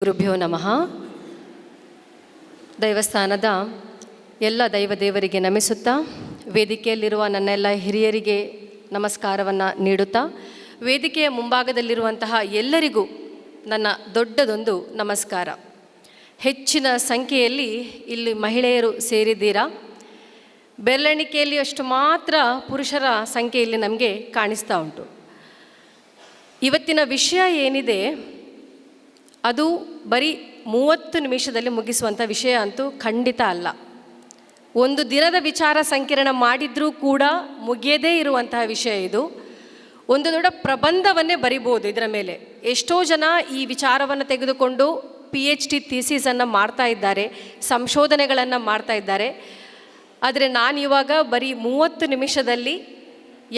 ಗುರುಭ್ಯೋ ನಮಃ. ದೈವಸ್ಥಾನದ ಎಲ್ಲ ದೈವದೇವರಿಗೆ ನಮಿಸುತ್ತಾ, ವೇದಿಕೆಯಲ್ಲಿರುವ ನನ್ನೆಲ್ಲ ಹಿರಿಯರಿಗೆ ನಮಸ್ಕಾರವನ್ನು ನೀಡುತ್ತಾ, ವೇದಿಕೆಯ ಮುಂಭಾಗದಲ್ಲಿರುವಂತಹ ಎಲ್ಲರಿಗೂ ನನ್ನ ದೊಡ್ಡದೊಂದು ನಮಸ್ಕಾರ. ಹೆಚ್ಚಿನ ಸಂಖ್ಯೆಯಲ್ಲಿ ಇಲ್ಲಿ ಮಹಿಳೆಯರು ಸೇರಿದ್ದೀರಾ. ಬೆರಳೆಣಿಕೆಯಲ್ಲಿ ಅಷ್ಟು ಮಾತ್ರ ಪುರುಷರ ಸಂಖ್ಯೆ ಇಲ್ಲಿ ನಮಗೆ ಕಾಣಿಸ್ತಾ ಉಂಟು. ಇವತ್ತಿನ ವಿಷಯ ಏನಿದೆ ಅದು ಬರೀ 30 ನಿಮಿಷದಲ್ಲಿ ಮುಗಿಸುವಂಥ ವಿಷಯ ಅಂತೂ ಖಂಡಿತ ಅಲ್ಲ. ಒಂದು ದಿನದ ವಿಚಾರ ಸಂಕಿರಣ ಮಾಡಿದರೂ ಕೂಡ ಮುಗಿಯದೇ ಇರುವಂತಹ ವಿಷಯ ಇದು. ಒಂದು ದೊಡ್ಡ ಪ್ರಬಂಧವನ್ನೇ ಬರಿಬೋದು ಇದರ ಮೇಲೆ. ಎಷ್ಟೋ ಜನ ಈ ವಿಚಾರವನ್ನು ತೆಗೆದುಕೊಂಡು PhD ಥೀಸಿಸನ್ನು ಮಾಡ್ತಾ ಇದ್ದಾರೆ, ಸಂಶೋಧನೆಗಳನ್ನು ಮಾಡ್ತಾ ಇದ್ದಾರೆ. ಆದರೆ ನಾನಿವಾಗ ಬರೀ 30 ನಿಮಿಷದಲ್ಲಿ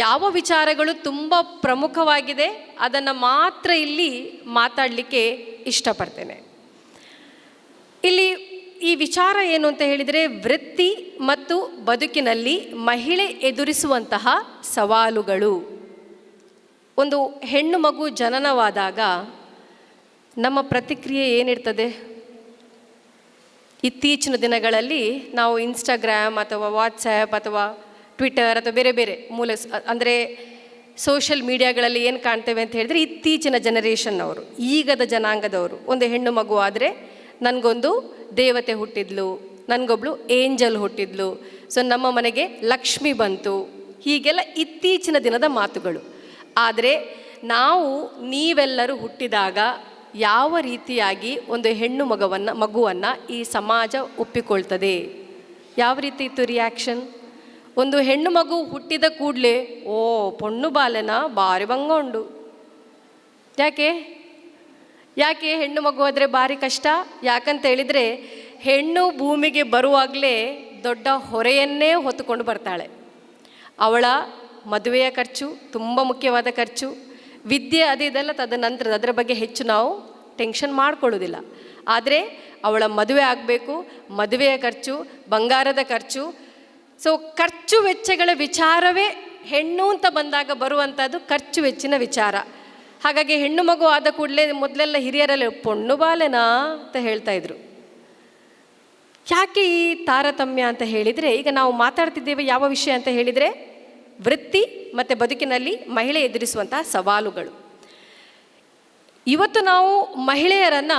ಯಾವ ವಿಚಾರಗಳು ತುಂಬ ಪ್ರಮುಖವಾಗಿದೆ ಅದನ್ನು ಮಾತ್ರ ಇಲ್ಲಿ ಮಾತಾಡಲಿಕ್ಕೆ ಇಷ್ಟಪಡ್ತೇನೆ. ಇಲ್ಲಿ ಈ ವಿಚಾರ ಏನು ಅಂತ ಹೇಳಿದರೆ, ವೃತ್ತಿ ಮತ್ತು ಬದುಕಿನಲ್ಲಿ ಮಹಿಳೆ ಎದುರಿಸುವಂತಹ ಸವಾಲುಗಳು. ಒಂದು ಹೆಣ್ಣು ಮಗು ಜನನವಾದಾಗ ನಮ್ಮ ಪ್ರತಿಕ್ರಿಯೆ ಏನಿರ್ತದೆ? ಇತ್ತೀಚಿನ ದಿನಗಳಲ್ಲಿ ನಾವು ಇನ್ಸ್ಟಾಗ್ರಾಮ್ ಅಥವಾ ವಾಟ್ಸ್ಯಾಪ್ ಅಥವಾ ಟ್ವಿಟರ್ ಅಥವಾ ಬೇರೆ ಬೇರೆ ಅಂದರೆ ಸೋಷಿಯಲ್ ಮೀಡಿಯಾಗಳಲ್ಲಿ ಏನು ಕಾಣ್ತೇವೆ ಅಂತ ಹೇಳಿದರೆ, ಇತ್ತೀಚಿನ ಜನರೇಷನ್ನವರು, ಈಗದ ಜನಾಂಗದವರು ಒಂದು ಹೆಣ್ಣು ಮಗು ಆದರೆ ನನಗೊಂದು ದೇವತೆ ಹುಟ್ಟಿದ್ಲು, ನನಗೊಬ್ಳು ಏಂಜಲ್ ಹುಟ್ಟಿದ್ಲು, ಸೊ ನಮ್ಮ ಮನೆಗೆ ಲಕ್ಷ್ಮಿ ಬಂತು, ಹೀಗೆಲ್ಲ ಇತ್ತೀಚಿನ ದಿನದ ಮಾತುಗಳು. ಆದರೆ ನೀವೆಲ್ಲರೂ ಹುಟ್ಟಿದಾಗ ಯಾವ ರೀತಿಯಾಗಿ ಒಂದು ಹೆಣ್ಣು ಮಗುವನ್ನು ಈ ಸಮಾಜ ಒಪ್ಪಿಕೊಳ್ತದೆ? ಯಾವ ರೀತಿ ಇತ್ತು ರಿಯಾಕ್ಷನ್? ಒಂದು ಹೆಣ್ಣು ಮಗು ಹುಟ್ಟಿದ ಕೂಡಲೇ ಪೊಣ್ಣು ಬಾಲೆನ ಭಾರಿ ಬಂಗ ಉಂಡು. ಯಾಕೆ ಹೆಣ್ಣು ಮಗು ಆದರೆ ಭಾರಿ ಕಷ್ಟ? ಯಾಕಂತ ಹೇಳಿದರೆ, ಹೆಣ್ಣು ಭೂಮಿಗೆ ಬರುವಾಗಲೇ ದೊಡ್ಡ ಹೊರೆಯನ್ನೇ ಹೊತ್ತುಕೊಂಡು ಬರ್ತಾಳೆ. ಅವಳ ಮದುವೆಯ ಖರ್ಚು ತುಂಬ ಮುಖ್ಯವಾದ ಖರ್ಚು, ವಿದ್ಯೆ ಇದೆಲ್ಲ ತದನಂತರದ, ಅದರ ಬಗ್ಗೆ ಹೆಚ್ಚು ನಾವು ಟೆನ್ಷನ್ ಮಾಡ್ಕೊಳ್ಳೋದಿಲ್ಲ. ಆದರೆ ಅವಳ ಮದುವೆ ಆಗಬೇಕು, ಮದುವೆಯ ಖರ್ಚು, ಬಂಗಾರದ ಖರ್ಚು. ಸೊ ಖರ್ಚು ವೆಚ್ಚಗಳ ವಿಚಾರವೇ ಹೆಣ್ಣು ಅಂತ ಬಂದಾಗ ಬರುವಂಥದ್ದು ಖರ್ಚು ವೆಚ್ಚಿನ ವಿಚಾರ. ಹಾಗಾಗಿ ಹೆಣ್ಣು ಮಗು ಆದ ಕೂಡಲೇ ಮೊದಲೆಲ್ಲ ಹಿರಿಯರಲ್ಲಿ ಪೊಣ್ಣು ಬಾಲೆನಾ ಅಂತ ಹೇಳ್ತಾಯಿದ್ರು. ಯಾಕೆ ಈ ತಾರತಮ್ಯ ಅಂತ ಹೇಳಿದರೆ, ಈಗ ನಾವು ಮಾತಾಡ್ತಿದ್ದೇವೆ ಯಾವ ವಿಷಯ ಅಂತ ಹೇಳಿದರೆ, ವೃತ್ತಿ ಮತ್ತು ಬದುಕಿನಲ್ಲಿ ಮಹಿಳೆ ಎದುರಿಸುವಂತಹ ಸವಾಲುಗಳು. ಇವತ್ತು ನಾವು ಮಹಿಳೆಯರನ್ನು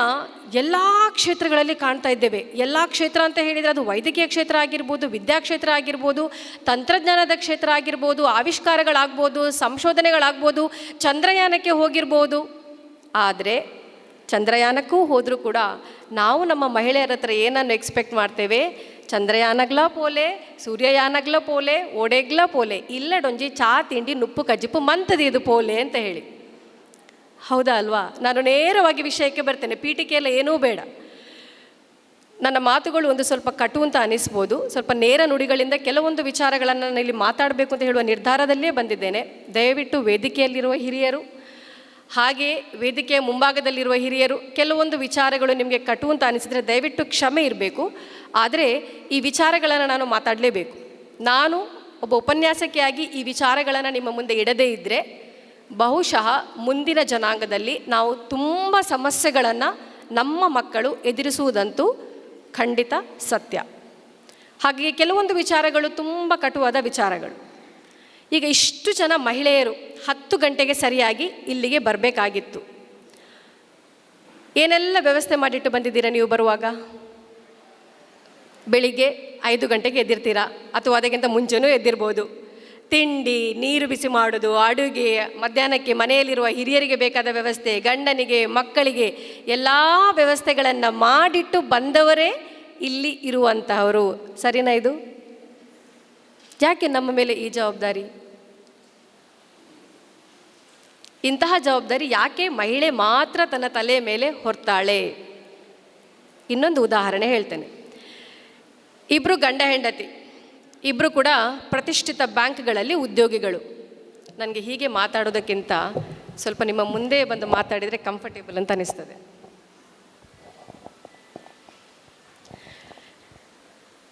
ಎಲ್ಲ ಕ್ಷೇತ್ರಗಳಲ್ಲಿ ಕಾಣ್ತಾ ಇದ್ದೇವೆ. ಎಲ್ಲ ಕ್ಷೇತ್ರ ಅಂತ ಹೇಳಿದರೆ ಅದು ವೈದ್ಯಕೀಯ ಕ್ಷೇತ್ರ ಆಗಿರ್ಬೋದು, ವಿದ್ಯಾಕ್ಷೇತ್ರ ಆಗಿರ್ಬೋದು, ತಂತ್ರಜ್ಞಾನದ ಕ್ಷೇತ್ರ ಆಗಿರ್ಬೋದು, ಆವಿಷ್ಕಾರಗಳಾಗ್ಬೋದು, ಸಂಶೋಧನೆಗಳಾಗ್ಬೋದು, ಚಂದ್ರಯಾನಕ್ಕೆ ಹೋಗಿರ್ಬೋದು. ಆದರೆ ಚಂದ್ರಯಾನಕ್ಕೂ ಹೋದರೂ ಕೂಡ ನಾವು ನಮ್ಮ ಮಹಿಳೆಯರ ಹತ್ರ ಏನನ್ನು ಎಕ್ಸ್ಪೆಕ್ಟ್ ಮಾಡ್ತೇವೆ? ಚಂದ್ರಯಾನಗ್ಲ ಪೋಲೆ, ಸೂರ್ಯಯಾನಗ್ಲ ಪೋಲೆ, ಓಡೆಗ್ಲ ಪೋಲೆ, ಇಲ್ಲಡೊಂಜಿ ಚಾ ತಿಂಡಿ ನುಪ್ಪು ಕಜ್ಜಿಪ್ಪು ಮಂತದಿ ಇದು ಪೋಲೆ ಅಂತ ಹೇಳಿ. ಹೌದಾ ಅಲ್ವಾ? ನಾನು ನೇರವಾಗಿ ವಿಷಯಕ್ಕೆ ಬರ್ತೇನೆ, ಪೀಠಿಕೆಯೆಲ್ಲ ಏನೂ ಬೇಡ. ನನ್ನ ಮಾತುಗಳು ಒಂದು ಸ್ವಲ್ಪ ಕಟು ಅಂತ ಅನಿಸ್ಬೋದು. ಸ್ವಲ್ಪ ನೇರ ನುಡಿಗಳಿಂದ ಕೆಲವೊಂದು ವಿಚಾರಗಳನ್ನು ನಾನು ಇಲ್ಲಿ ಮಾತಾಡಬೇಕು ಅಂತ ಹೇಳುವ ನಿರ್ಧಾರದಲ್ಲೇ ಬಂದಿದ್ದೇನೆ. ದಯವಿಟ್ಟು ವೇದಿಕೆಯಲ್ಲಿರುವ ಹಿರಿಯರು, ಹಾಗೆ ವೇದಿಕೆಯ ಮುಂಭಾಗದಲ್ಲಿರುವ ಹಿರಿಯರು, ಕೆಲವೊಂದು ವಿಚಾರಗಳು ನಿಮಗೆ ಕಟು ಅಂತ ಅನಿಸಿದರೆ ದಯವಿಟ್ಟು ಕ್ಷಮೆ ಇರಬೇಕು. ಆದರೆ ಈ ವಿಚಾರಗಳನ್ನು ನಾನು ಮಾತಾಡಲೇಬೇಕು. ನಾನು ಒಬ್ಬ ಉಪನ್ಯಾಸಕಿಯಾಗಿ ಈ ವಿಚಾರಗಳನ್ನು ನಿಮ್ಮ ಮುಂದೆ ಇಡದೇ ಇದ್ದರೆ ಬಹುಶಃ ಮುಂದಿನ ಜನಾಂಗದಲ್ಲಿ ನಾವು ತುಂಬ ಸಮಸ್ಯೆಗಳನ್ನು ನಮ್ಮ ಮಕ್ಕಳು ಎದುರಿಸುವುದಂತೂ ಖಂಡಿತ ಸತ್ಯ. ಹಾಗೆ ಕೆಲವೊಂದು ವಿಚಾರಗಳು ತುಂಬ ಕಟುವಾದ ವಿಚಾರಗಳು. ಈಗ ಇಷ್ಟು ಜನ ಮಹಿಳೆಯರು 10 ಗಂಟೆಗೆ ಸರಿಯಾಗಿ ಇಲ್ಲಿಗೆ ಬರಬೇಕಾಗಿತ್ತು. ಏನೆಲ್ಲ ವ್ಯವಸ್ಥೆ ಮಾಡಿಟ್ಟು ಬಂದಿದ್ದೀರಾ ನೀವು ಬರುವಾಗ? ಬೆಳಿಗ್ಗೆ 5 ಗಂಟೆಗೆ ಎದ್ದಿರ್ತೀರಾ, ಅಥವಾ ಅದಕ್ಕಿಂತ ಮುಂಚೆನೂ ಎದ್ದಿರ್ಬೋದು. ತಿಂಡಿ, ನೀರು ಬಿಸಿ ಮಾಡೋದು, ಅಡುಗೆ, ಮಧ್ಯಾಹ್ನಕ್ಕೆ ಮನೆಯಲ್ಲಿರುವ ಹಿರಿಯರಿಗೆ ಬೇಕಾದ ವ್ಯವಸ್ಥೆ, ಗಂಡನಿಗೆ, ಮಕ್ಕಳಿಗೆ ಎಲ್ಲ ವ್ಯವಸ್ಥೆಗಳನ್ನು ಮಾಡಿಟ್ಟು ಬಂದವರೇ ಇಲ್ಲಿ ಇರುವಂತಹವರು. ಸರಿನಾ ಇದು? ಯಾಕೆ ನಮ್ಮ ಮೇಲೆ ಈ ಜವಾಬ್ದಾರಿ? ಇಂತಹ ಜವಾಬ್ದಾರಿ ಯಾಕೆ ಮಹಿಳೆ ಮಾತ್ರ ತನ್ನ ತಲೆಯ ಮೇಲೆ ಹೊರ್ತಾಳೆ? ಇನ್ನೊಂದು ಉದಾಹರಣೆ ಹೇಳ್ತೇನೆ. ಇಬ್ಬರು ಗಂಡ ಹೆಂಡತಿ, ಇಬ್ಬರು ಕೂಡ ಪ್ರತಿಷ್ಠಿತ ಬ್ಯಾಂಕ್ಗಳಲ್ಲಿ ಉದ್ಯೋಗಿಗಳು. ನನಗೆ ಹೀಗೆ ಮಾತಾಡೋದಕ್ಕಿಂತ ಸ್ವಲ್ಪ ನಿಮ್ಮ ಮುಂದೆ ಬಂದು ಮಾತಾಡಿದರೆ ಕಂಫರ್ಟೇಬಲ್ ಅಂತ ಅನಿಸ್ತದೆ.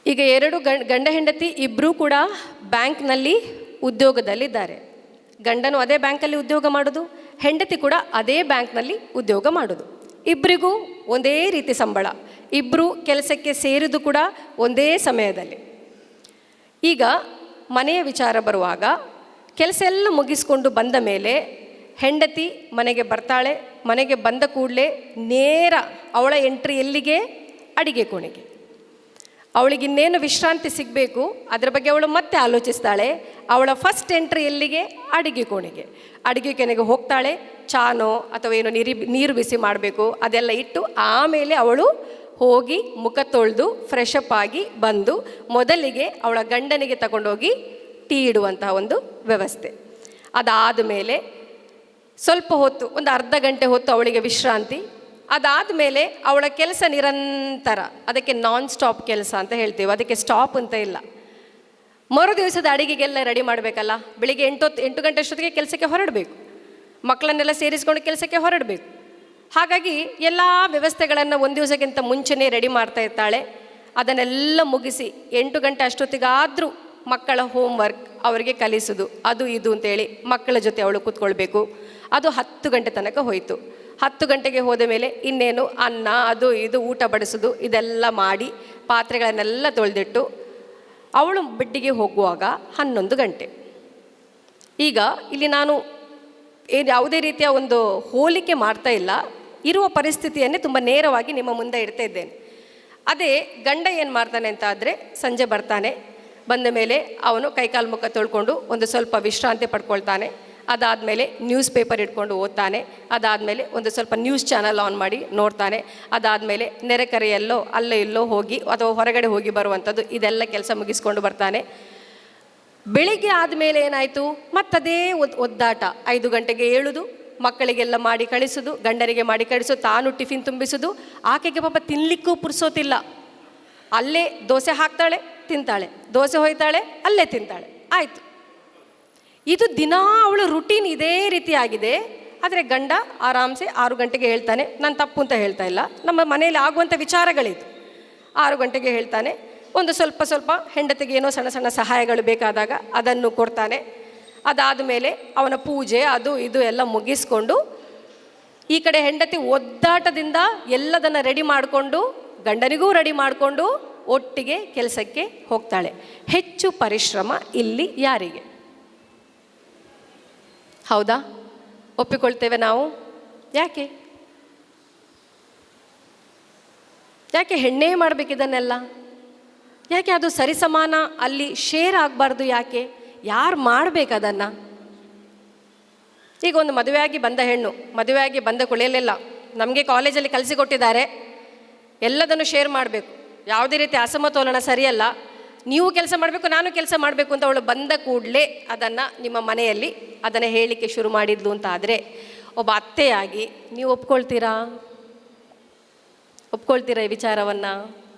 ಈಗ ಎರಡು ಗಂಡ ಹೆಂಡತಿ ಇಬ್ಬರೂ ಕೂಡ ಬ್ಯಾಂಕ್ನಲ್ಲಿ ಉದ್ಯೋಗದಲ್ಲಿದ್ದಾರೆ. ಗಂಡನು ಅದೇ ಬ್ಯಾಂಕಲ್ಲಿ ಉದ್ಯೋಗ ಮಾಡೋದು, ಹೆಂಡತಿ ಕೂಡ ಅದೇ ಬ್ಯಾಂಕ್ನಲ್ಲಿ ಉದ್ಯೋಗ ಮಾಡೋದು. ಇಬ್ಬರಿಗೂ ಒಂದೇ ರೀತಿ ಸಂಬಳ, ಇಬ್ಬರು ಕೆಲಸಕ್ಕೆ ಸೇರಿದ್ದು ಕೂಡ ಒಂದೇ ಸಮಯದಲ್ಲಿ. ಈಗ ಮನೆಯ ವಿಚಾರ ಬರುವಾಗ ಕೆಲಸ ಎಲ್ಲ ಮುಗಿಸ್ಕೊಂಡು ಬಂದ ಮೇಲೆ ಹೆಂಡತಿ ಮನೆಗೆ ಬರ್ತಾಳೆ. ಮನೆಗೆ ಬಂದ ಕೂಡಲೇ ನೇರ ಅವಳ ಎಂಟ್ರಿ ಎಲ್ಲಿಗೆ? ಅಡಿಗೆ ಕೋಣೆಗೆ. ಅವಳಿಗಿನ್ನೇನು ವಿಶ್ರಾಂತಿ ಸಿಗಬೇಕು ಅದರ ಬಗ್ಗೆ ಅವಳು ಮತ್ತೆ ಆಲೋಚಿಸ್ತಾಳೆ. ಅವಳ ಫಸ್ಟ್ ಎಂಟ್ರಿ ಎಲ್ಲಿಗೆ? ಅಡಿಗೆ ಕೋಣೆಗೆ. ಅಡಿಗೆ ಕೋಣೆಗೆ ಹೋಗ್ತಾಳೆ. ಚಾನೋ ಅಥವಾ ಏನೋ ನೀರು ಬಿಸಿ ಮಾಡಬೇಕು ಅದೆಲ್ಲ ಇಟ್ಟು ಆಮೇಲೆ ಅವಳು ಹೋಗಿ ಮುಖ ತೊಳೆದು ಫ್ರೆಶ್ ಅಪ್ ಆಗಿ ಬಂದು ಮೊದಲಿಗೆ ಅವಳ ಗಂಡನಿಗೆ ತಗೊಂಡೋಗಿ ಟೀ ಇಡುವಂತಹ ಒಂದು ವ್ಯವಸ್ಥೆ. ಅದಾದ ಮೇಲೆ ಸ್ವಲ್ಪ ಹೊತ್ತು, ಒಂದು ಅರ್ಧ ಗಂಟೆ ಹೊತ್ತು ಅವಳಿಗೆ ವಿಶ್ರಾಂತಿ. ಅದಾದ ಮೇಲೆ ಅವಳ ಕೆಲಸ ನಿರಂತರ, ಅದಕ್ಕೆ ನಾನ್ ಸ್ಟಾಪ್ ಕೆಲಸ ಅಂತ ಹೇಳ್ತೀವಿ, ಅದಕ್ಕೆ ಸ್ಟಾಪ್ ಅಂತ ಇಲ್ಲ. ಮರು ದಿವಸದ ಅಡಿಗೆಗೆಲ್ಲ ರೆಡಿ ಮಾಡಬೇಕಲ್ಲ. ಬೆಳಿಗ್ಗೆ 8 ಗಂಟೆ ಅಷ್ಟೊತ್ತಿಗೆ ಕೆಲಸಕ್ಕೆ ಹೊರಡಬೇಕು, ಮಕ್ಕಳನ್ನೆಲ್ಲ ಸೇರಿಸ್ಕೊಂಡು ಕೆಲಸಕ್ಕೆ ಹೊರಡಬೇಕು. ಹಾಗಾಗಿ ಎಲ್ಲ ವ್ಯವಸ್ಥೆಗಳನ್ನು ಒಂದು ದಿವಸಕ್ಕಿಂತ ಮುಂಚೆನೇ ರೆಡಿ ಮಾಡ್ತಾ ಇರ್ತಾಳೆ. ಅದನ್ನೆಲ್ಲ ಮುಗಿಸಿ 8 ಗಂಟೆ ಅಷ್ಟೊತ್ತಿಗಾದರೂ ಮಕ್ಕಳ ಹೋಮ್ವರ್ಕ್ ಅವರಿಗೆ ಕಲಿಸೋದು, ಅದು ಇದು ಅಂತೇಳಿ ಮಕ್ಕಳ ಜೊತೆ ಅವಳು ಕೂತ್ಕೊಳ್ಬೇಕು. ಅದು 10 ಗಂಟೆ ತನಕ ಹೋಯಿತು. 10 ಗಂಟೆಗೆ ಹೋದ ಮೇಲೆ ಇನ್ನೇನು ಅನ್ನ ಅದು ಇದು ಊಟ ಬಡಿಸೋದು ಇದೆಲ್ಲ ಮಾಡಿ ಪಾತ್ರೆಗಳನ್ನೆಲ್ಲ ತೊಳೆದಿಟ್ಟು ಅವಳು ಬೆಡ್ಡಿಗೆ ಹೋಗುವಾಗ 11 ಗಂಟೆ. ಈಗ ಇಲ್ಲಿ ನಾನು ಯಾವುದೇ ರೀತಿಯ ಒಂದು ಹೋಲಿಕೆ ಮಾಡ್ತಾ ಇಲ್ಲ, ಇರುವ ಪರಿಸ್ಥಿತಿಯನ್ನೇ ತುಂಬ ನೇರವಾಗಿ ನಿಮ್ಮ ಮುಂದೆ ಇಡ್ತಾ ಇದ್ದೇನೆ. ಅದೇ ಗಂಡ ಏನು ಮಾಡ್ತಾನೆ ಅಂತ ಆದರೆ, ಸಂಜೆ ಬರ್ತಾನೆ, ಬಂದ ಮೇಲೆ ಅವನು ಕೈಕಾಲು ಮುಖ ತೊಳ್ಕೊಂಡು ಒಂದು ಸ್ವಲ್ಪ ವಿಶ್ರಾಂತಿ ಪಡ್ಕೊಳ್ತಾನೆ. ಅದಾದಮೇಲೆ ನ್ಯೂಸ್ ಪೇಪರ್ ಇಟ್ಕೊಂಡು ಓದ್ತಾನೆ. ಅದಾದಮೇಲೆ ಒಂದು ಸ್ವಲ್ಪ ನ್ಯೂಸ್ ಚಾನಲ್ ಆನ್ ಮಾಡಿ ನೋಡ್ತಾನೆ. ಅದಾದಮೇಲೆ ನೆರೆಕರೆಯಲ್ಲೋ ಅಲ್ಲೋ ಇಲ್ಲೋ ಹೋಗಿ ಅಥವಾ ಹೊರಗಡೆ ಹೋಗಿ ಬರುವಂಥದ್ದು ಇದೆಲ್ಲ ಕೆಲಸ ಮುಗಿಸ್ಕೊಂಡು ಬರ್ತಾನೆ. ಬೆಳಿಗ್ಗೆ ಆದಮೇಲೆ ಏನಾಯಿತು, ಮತ್ತದೇ ಒದ್ದಾಟ. 5 ಗಂಟೆಗೆ ಏಳುದು, ಮಕ್ಕಳಿಗೆಲ್ಲ ಮಾಡಿ ಕಳಿಸೋದು, ಗಂಡನಿಗೆ ಮಾಡಿ ಕಳಿಸೋದು, ತಾನು ಟಿಫಿನ್ ತುಂಬಿಸೋದು. ಆಕೆಗೆ ಪಾಪ ತಿನ್ನಲಿಕ್ಕೂ ಪುರ್ಸೋತಿಲ್ಲ. ಅಲ್ಲೇ ದೋಸೆ ಹಾಕ್ತಾಳೆ, ತಿಂತಾಳೆ, ದೋಸೆ ಹೊಯ್ತಾಳೆ, ಅಲ್ಲೇ ತಿಂತಾಳೆ, ಆಯಿತು. ಇದು ದಿನ ಅವಳು ರುಟೀನ್ ಇದೇ ರೀತಿಯಾಗಿದೆ. ಆದರೆ ಗಂಡ ಆರಾಮ್ಸೆ 6 ಗಂಟೆಗೆ ಹೇಳ್ತಾನೆ. ನಾನು ತಪ್ಪು ಅಂತ ಹೇಳ್ತಾ ಇಲ್ಲ, ನಮ್ಮ ಮನೆಯಲ್ಲಿ ಆಗುವಂಥ ವಿಚಾರಗಳಿದು. 6 ಗಂಟೆಗೆ ಹೇಳ್ತಾನೆ. ಒಂದು ಸ್ವಲ್ಪ ಹೆಂಡತಿಗೆ ಏನೋ ಸಣ್ಣ ಸಣ್ಣ ಸಹಾಯಗಳು ಬೇಕಾದಾಗ ಅದನ್ನು ಕೊಡ್ತಾನೆ. ಅದಾದ ಮೇಲೆ ಅವನ ಪೂಜೆ ಅದು ಇದು ಎಲ್ಲ ಮುಗಿಸ್ಕೊಂಡು ಈ ಕಡೆ ಹೆಂಡತಿ ಒದ್ದಾಟದಿಂದ ಎಲ್ಲದನ್ನು ರೆಡಿ ಮಾಡಿಕೊಂಡು ಗಂಡನಿಗೂ ರೆಡಿ ಮಾಡಿಕೊಂಡು ಒಟ್ಟಿಗೆ ಕೆಲಸಕ್ಕೆ ಹೋಗ್ತಾಳೆ. ಹೆಚ್ಚು ಪರಿಶ್ರಮ ಇಲ್ಲಿ ಯಾರಿಗೆ? ಹೌದಾ? ಒಪ್ಪಿಕೊಳ್ತೇವೆ ನಾವು? ಯಾಕೆ ಹೆಣ್ಣೇ ಮಾಡಬೇಕಿದನ್ನೆಲ್ಲ? ಯಾಕೆ ಅದು ಸರಿಸಮಾನ ಅಲ್ಲಿ ಶೇರ್ ಆಗಬಾರ್ದು? ಯಾಕೆ? ಯಾರು ಮಾಡಬೇಕು ಅದನ್ನು? ಈಗ ಒಂದು ಮದುವೆಯಾಗಿ ಬಂದ ಹೆಣ್ಣು, ಮದುವೆಯಾಗಿ ಬಂದ ಕುಳಿಯಲಿಲ್ಲ, ನಮಗೆ ಕಾಲೇಜಲ್ಲಿ ಕಲಿಸಿಕೊಟ್ಟಿದ್ದಾರೆ ಎಲ್ಲದನ್ನು ಶೇರ್ ಮಾಡಬೇಕು, ಯಾವುದೇ ರೀತಿ ಅಸಮತೋಲನ ಸರಿಯಲ್ಲ, ನೀವು ಕೆಲಸ ಮಾಡಬೇಕು ನಾನು ಕೆಲಸ ಮಾಡಬೇಕು ಅಂತ ಅವಳು ಬಂದ ಕೂಡಲೇ ಅದನ್ನು ನಿಮ್ಮ ಮನೆಯಲ್ಲಿ ಅದನ್ನು ಹೇಳಲಿಕ್ಕೆ ಶುರು ಮಾಡಿದ್ಲು ಅಂತ ಆದರೆ ಒಬ್ಬ ಅತ್ತೆಯಾಗಿ ನೀವು ಒಪ್ಕೊಳ್ತೀರಾ ಈ ವಿಚಾರವನ್ನು?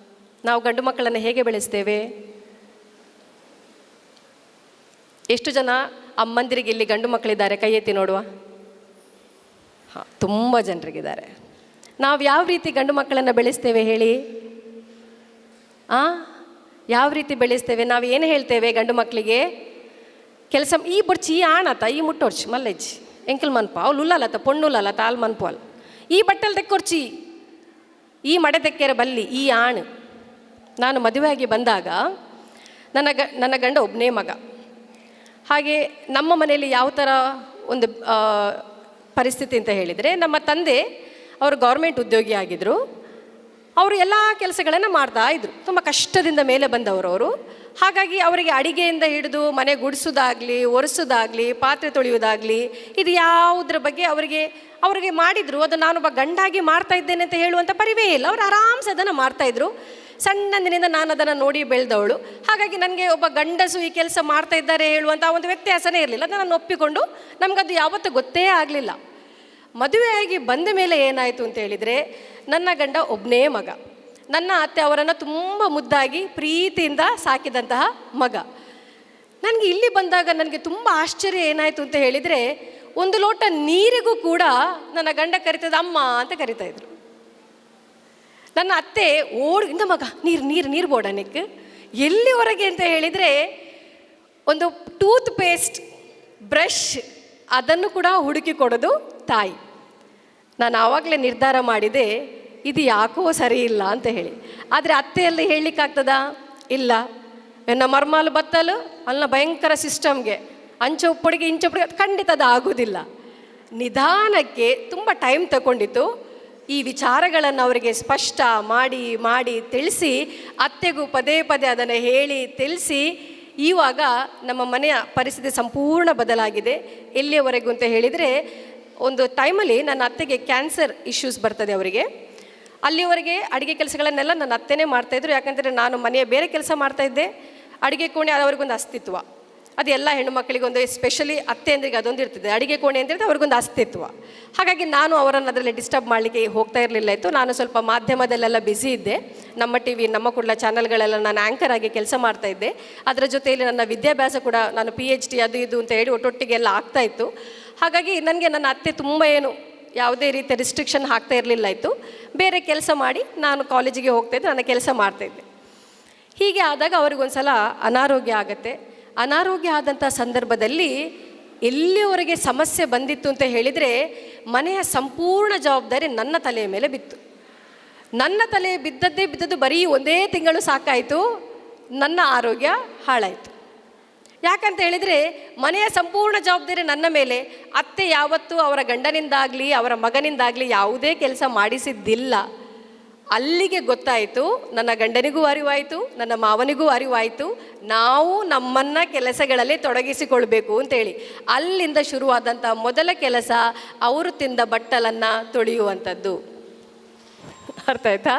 ನಾವು ಗಂಡು ಮಕ್ಕಳನ್ನು ಹೇಗೆ ಬೆಳೆಸ್ತೇವೆ? ಎಷ್ಟು ಜನ ಅಮ್ಮಂದಿರಿಗೆ ಇಲ್ಲಿ ಗಂಡು ಮಕ್ಕಳಿದ್ದಾರೆ? ಕೈ ಎತ್ತಿ ನೋಡುವ. ಹಾಂ, ತುಂಬ ಜನರಿಗಿದ್ದಾರೆ. ನಾವು ಯಾವ ರೀತಿ ಗಂಡು ಮಕ್ಕಳನ್ನು ಬೆಳೆಸ್ತೇವೆ ಹೇಳಿ? ಯಾವ ರೀತಿ ಬೆಳೆಸ್ತೇವೆ? ನಾವು ಏನು ಹೇಳ್ತೇವೆ ಗಂಡು ಮಕ್ಕಳಿಗೆ? ಕೆಲಸ ಈ ಬೊಡ್ಚಿ ಈ ಆಣತ ಈ ಮುಟ್ಟೋರ್ಚಿ ಮಲ್ಲೆಜ್ಜಿ ಎಂಕಲ್ ಮನ್ಪ ಅವ್ಲು ಉಲ್ಲಲತ್ತ ಪೊಣ್ಣುಲ್ಲತ್ತ ಆಲ್ ಮನ್ಪೋಲ್ ಈ ಬಟ್ಟೆಲ್ ತೆಕ್ಕೊರ್ಚಿ ಈ ಮಡೆ ತೆಕ್ಕೆರೆ ಬಲ್ಲಿ ಈ ಆಣು. ನಾನು ಮದುವೆಯಾಗಿ ಬಂದಾಗ ನನ್ನ ಗಂಡ ಒಬ್ಬನೇ ಮಗ. ಹಾಗೆ ನಮ್ಮ ಮನೆಯಲ್ಲಿ ಯಾವ ಥರ ಒಂದು ಪರಿಸ್ಥಿತಿ ಅಂತ ಹೇಳಿದರೆ, ನಮ್ಮ ತಂದೆ ಅವರು ಗೌರ್ಮೆಂಟ್ ಉದ್ಯೋಗಿ ಆಗಿದ್ದರು. ಅವರು ಎಲ್ಲ ಕೆಲಸಗಳನ್ನು ಮಾಡ್ತಾಯಿದ್ರು. ತುಂಬ ಕಷ್ಟದಿಂದ ಮೇಲೆ ಬಂದವರು ಅವರು. ಹಾಗಾಗಿ ಅವರಿಗೆ ಅಡಿಗೆಯಿಂದ ಹಿಡಿದು ಮನೆ ಗುಡಿಸೋದಾಗಲಿ, ಒರೆಸೋದಾಗಲಿ, ಪಾತ್ರೆ ತೊಳೆಯೋದಾಗಲಿ ಇದು ಯಾವುದ್ರ ಬಗ್ಗೆ ಅವರಿಗೆ ಮಾಡಿದರು. ಅದು ನಾನೊಬ್ಬ ಗಂಡಾಗಿ ಮಾಡ್ತಾ ಇದ್ದೇನೆ ಅಂತ ಹೇಳುವಂಥ ಪರಿವೇ ಇಲ್ಲ. ಅವರು ಆರಾಮ್ಸೆ ಅದನ್ನು ಮಾಡ್ತಾಯಿದ್ರು. ಸಣ್ಣಂದಿನಿಂದ ನಾನು ಅದನ್ನು ನೋಡಿ ಬೆಳೆದವಳು. ಹಾಗಾಗಿ ನನಗೆ ಒಬ್ಬ ಗಂಡಸು ಈ ಕೆಲಸ ಮಾಡ್ತಾ ಇದ್ದಾರೆ ಹೇಳುವಂಥ ಒಂದು ವ್ಯತ್ಯಾಸನೇ ಇರಲಿಲ್ಲ. ಅದನ್ನು ಒಪ್ಪಿಕೊಂಡು ನಮಗದು ಯಾವತ್ತೂ ಗೊತ್ತೇ ಆಗಲಿಲ್ಲ. ಮದುವೆಯಾಗಿ ಬಂದ ಮೇಲೆ ಏನಾಯಿತು ಅಂತ ಹೇಳಿದರೆ, ನನ್ನ ಗಂಡ ಒಬ್ಬನೇ ಮಗ. ನನ್ನ ಅತ್ತೆ ಅವರನ್ನು ತುಂಬ ಮುದ್ದಾಗಿ ಪ್ರೀತಿಯಿಂದ ಸಾಕಿದಂತಹ ಮಗ. ನನಗೆ ಇಲ್ಲಿ ಬಂದಾಗ ನನಗೆ ತುಂಬ ಆಶ್ಚರ್ಯ ಏನಾಯಿತು ಅಂತ ಹೇಳಿದರೆ, ಒಂದು ಲೋಟ ನೀರಿಗೂ ಕೂಡ ನನ್ನ ಗಂಡ ಕರಿತದ ಅಮ್ಮ ಅಂತ ಕರಿತಾಯಿದ್ರು. ನನ್ನ ಅತ್ತೆ ಇಂದ ಮಗ ನೀರು ಬೋಡನಿಕ್ ಎಲ್ಲಿವರೆಗೆ ಅಂತ ಹೇಳಿದರೆ, ಒಂದು ಟೂತ್ ಪೇಸ್ಟ್ ಬ್ರಷ್ ಅದನ್ನು ಕೂಡ ಹುಡುಕಿ ಕೊಡೋದು ತಾಯಿ. ನಾನು ಆವಾಗಲೇ ನಿರ್ಧಾರ ಮಾಡಿದೆ, ಇದು ಯಾಕೋ ಸರಿ ಇಲ್ಲ ಅಂತ ಹೇಳಿ. ಆದರೆ ಅತ್ತೆಯಲ್ಲಿ ಹೇಳಲಿಕ್ಕಾಗ್ತದಾ? ಇಲ್ಲ. ಎನ್ನ ಮರ್ಮಾಲು ಬತ್ತಲು ಅಲ್ಲ ಭಯಂಕರ ಸಿಸ್ಟಮ್ಗೆ ಅಂಚೆ ಉಪ್ಪಡಿಗೆ ಇಂಚೆ ಉಪ್ಪಡಿಗೆ ಖಂಡಿತ ಅದು ಆಗೋದಿಲ್ಲ. ನಿಧಾನಕ್ಕೆ ತುಂಬ ಟೈಮ್ ತಗೊಂಡಿತ್ತು. ಈ ವಿಚಾರಗಳನ್ನು ಅವರಿಗೆ ಸ್ಪಷ್ಟ ಮಾಡಿ ಮಾಡಿ ತಿಳಿಸಿ, ಅತ್ತೆಗೂ ಪದೇ ಪದೇ ಅದನ್ನು ಹೇಳಿ ತಿಳಿಸಿ, ಇವಾಗ ನಮ್ಮ ಮನೆಯ ಪರಿಸ್ಥಿತಿ ಸಂಪೂರ್ಣ ಬದಲಾಗಿದೆ. ಎಲ್ಲಿಯವರೆಗೂ ಅಂತ ಹೇಳಿದರೆ, ಒಂದು ಟೈಮಲ್ಲಿ ನನ್ನ ಅತ್ತೆಗೆ ಕ್ಯಾನ್ಸರ್ ಇಶ್ಯೂಸ್ ಬರ್ತದೆ ಅವರಿಗೆ. ಅಲ್ಲಿವರೆಗೆ ಅಡುಗೆ ಕೆಲಸಗಳನ್ನೆಲ್ಲ ನನ್ನ ಅತ್ತೆನೇ ಮಾಡ್ತಾಯಿದ್ರು. ಯಾಕಂದರೆ ನಾನು ಮನೆಯ ಬೇರೆ ಕೆಲಸ ಮಾಡ್ತಾಯಿದ್ದೆ. ಅಡುಗೆ ಕೋಣೆ ಅವ್ರಿಗೊಂದು ಅಸ್ತಿತ್ವ, ಅದು ಎಲ್ಲ ಹೆಣ್ಣುಮಕ್ಕಳಿಗೊಂದು, ಎಸ್ಪೆಷಲಿ ಅತ್ತೆ ಅಂದ್ರಿಗೆ ಅದೊಂದು ಇರ್ತದೆ. ಅಡುಗೆ ಕೋಣೆ ಅಂತ ಅವ್ರಿಗೊಂದು ಅಸ್ತಿತ್ವ. ಹಾಗಾಗಿ ನಾನು ಅವರನ್ನು ಅದರಲ್ಲಿ ಡಿಸ್ಟರ್ಬ್ ಮಾಡಲಿಕ್ಕೆ ಹೋಗ್ತಾ ಇರಲಿಲ್ಲ ಇತ್ತು. ನಾನು ಸ್ವಲ್ಪ ಮಾಧ್ಯಮದಲ್ಲೆಲ್ಲ ಬ್ಯುಸಿ ಇದ್ದೆ. ನಮ್ಮ ಟಿ ವಿ, ನಮ್ಮ ಕುಡ್ಲ ಚಾನಲ್ಗಳೆಲ್ಲ ನಾನು ಆ್ಯಂಕರ್ ಆಗಿ ಕೆಲಸ ಮಾಡ್ತಾಯಿದ್ದೆ. ಅದರ ಜೊತೆಯಲ್ಲಿ ನನ್ನ ವಿದ್ಯಾಭ್ಯಾಸ ಕೂಡ, ನಾನು PhD ಅದು ಇದು ಅಂತ ಹೇಳಿ ಒಟ್ಟೊಟ್ಟಿಗೆ ಎಲ್ಲ ಆಗ್ತಾಯಿತ್ತು. ಹಾಗಾಗಿ ನನಗೆ ನನ್ನ ಅತ್ತೆ ತುಂಬ ಯಾವುದೇ ರೀತಿಯ ರಿಸ್ಟ್ರಿಕ್ಷನ್ ಹಾಕ್ತಾ ಇರಲಿಲ್ಲ ಇತ್ತು. ಬೇರೆ ಕೆಲಸ ಮಾಡಿ ನಾನು ಕಾಲೇಜಿಗೆ ಹೋಗ್ತಾಯಿದ್ದೆ, ನನ್ನ ಕೆಲಸ ಮಾಡ್ತಾಯಿದ್ದೆ. ಹೀಗೆ ಆದಾಗ ಅವ್ರಿಗೊಂದು ಸಲ ಅನಾರೋಗ್ಯ ಆಗುತ್ತೆ. ಅನಾರೋಗ್ಯ ಆದಂಥ ಸಂದರ್ಭದಲ್ಲಿ ಎಲ್ಲಿಯವರೆಗೆ ಸಮಸ್ಯೆ ಬಂದಿತ್ತು ಅಂತ ಹೇಳಿದರೆ, ಮನೆಯ ಸಂಪೂರ್ಣ ಜವಾಬ್ದಾರಿ ನನ್ನ ತಲೆಯ ಮೇಲೆ ಬಿತ್ತು. ನನ್ನ ತಲೆ ಬಿದ್ದದ್ದು ಬರೀ 1 ತಿಂಗಳು ಸಾಕಾಯಿತು, ನನ್ನ ಆರೋಗ್ಯ ಹಾಳಾಯಿತು. ಯಾಕಂತ ಹೇಳಿದರೆ, ಮನೆಯ ಸಂಪೂರ್ಣ ಜವಾಬ್ದಾರಿ ನನ್ನ ಮೇಲೆ. ಅತ್ತೆ ಯಾವತ್ತೂ ಅವರ ಗಂಡನಿಂದಾಗಲಿ ಅವರ ಮಗನಿಂದಾಗಲಿ ಯಾವುದೇ ಕೆಲಸ ಮಾಡಿಸಿದ್ದಿಲ್ಲ. ಅಲ್ಲಿಗೆ ಗೊತ್ತಾಯಿತು, ನನ್ನ ಗಂಡನಿಗೂ ಅರಿವಾಯಿತು, ನನ್ನ ಮಾವನಿಗೂ ಅರಿವಾಯಿತು, ನಾವು ನಮ್ಮನ್ನು ಕೆಲಸಗಳಲ್ಲಿ ತೊಡಗಿಸಿಕೊಳ್ಬೇಕು ಅಂತೇಳಿ. ಅಲ್ಲಿಂದ ಶುರುವಾದಂಥ ಮೊದಲ ಕೆಲಸ ಅವರು ತಿಂದ ಬಟ್ಟಲನ್ನು ತೊಳೆಯುವಂಥದ್ದು. ಅರ್ಥ ಆಯ್ತಾ?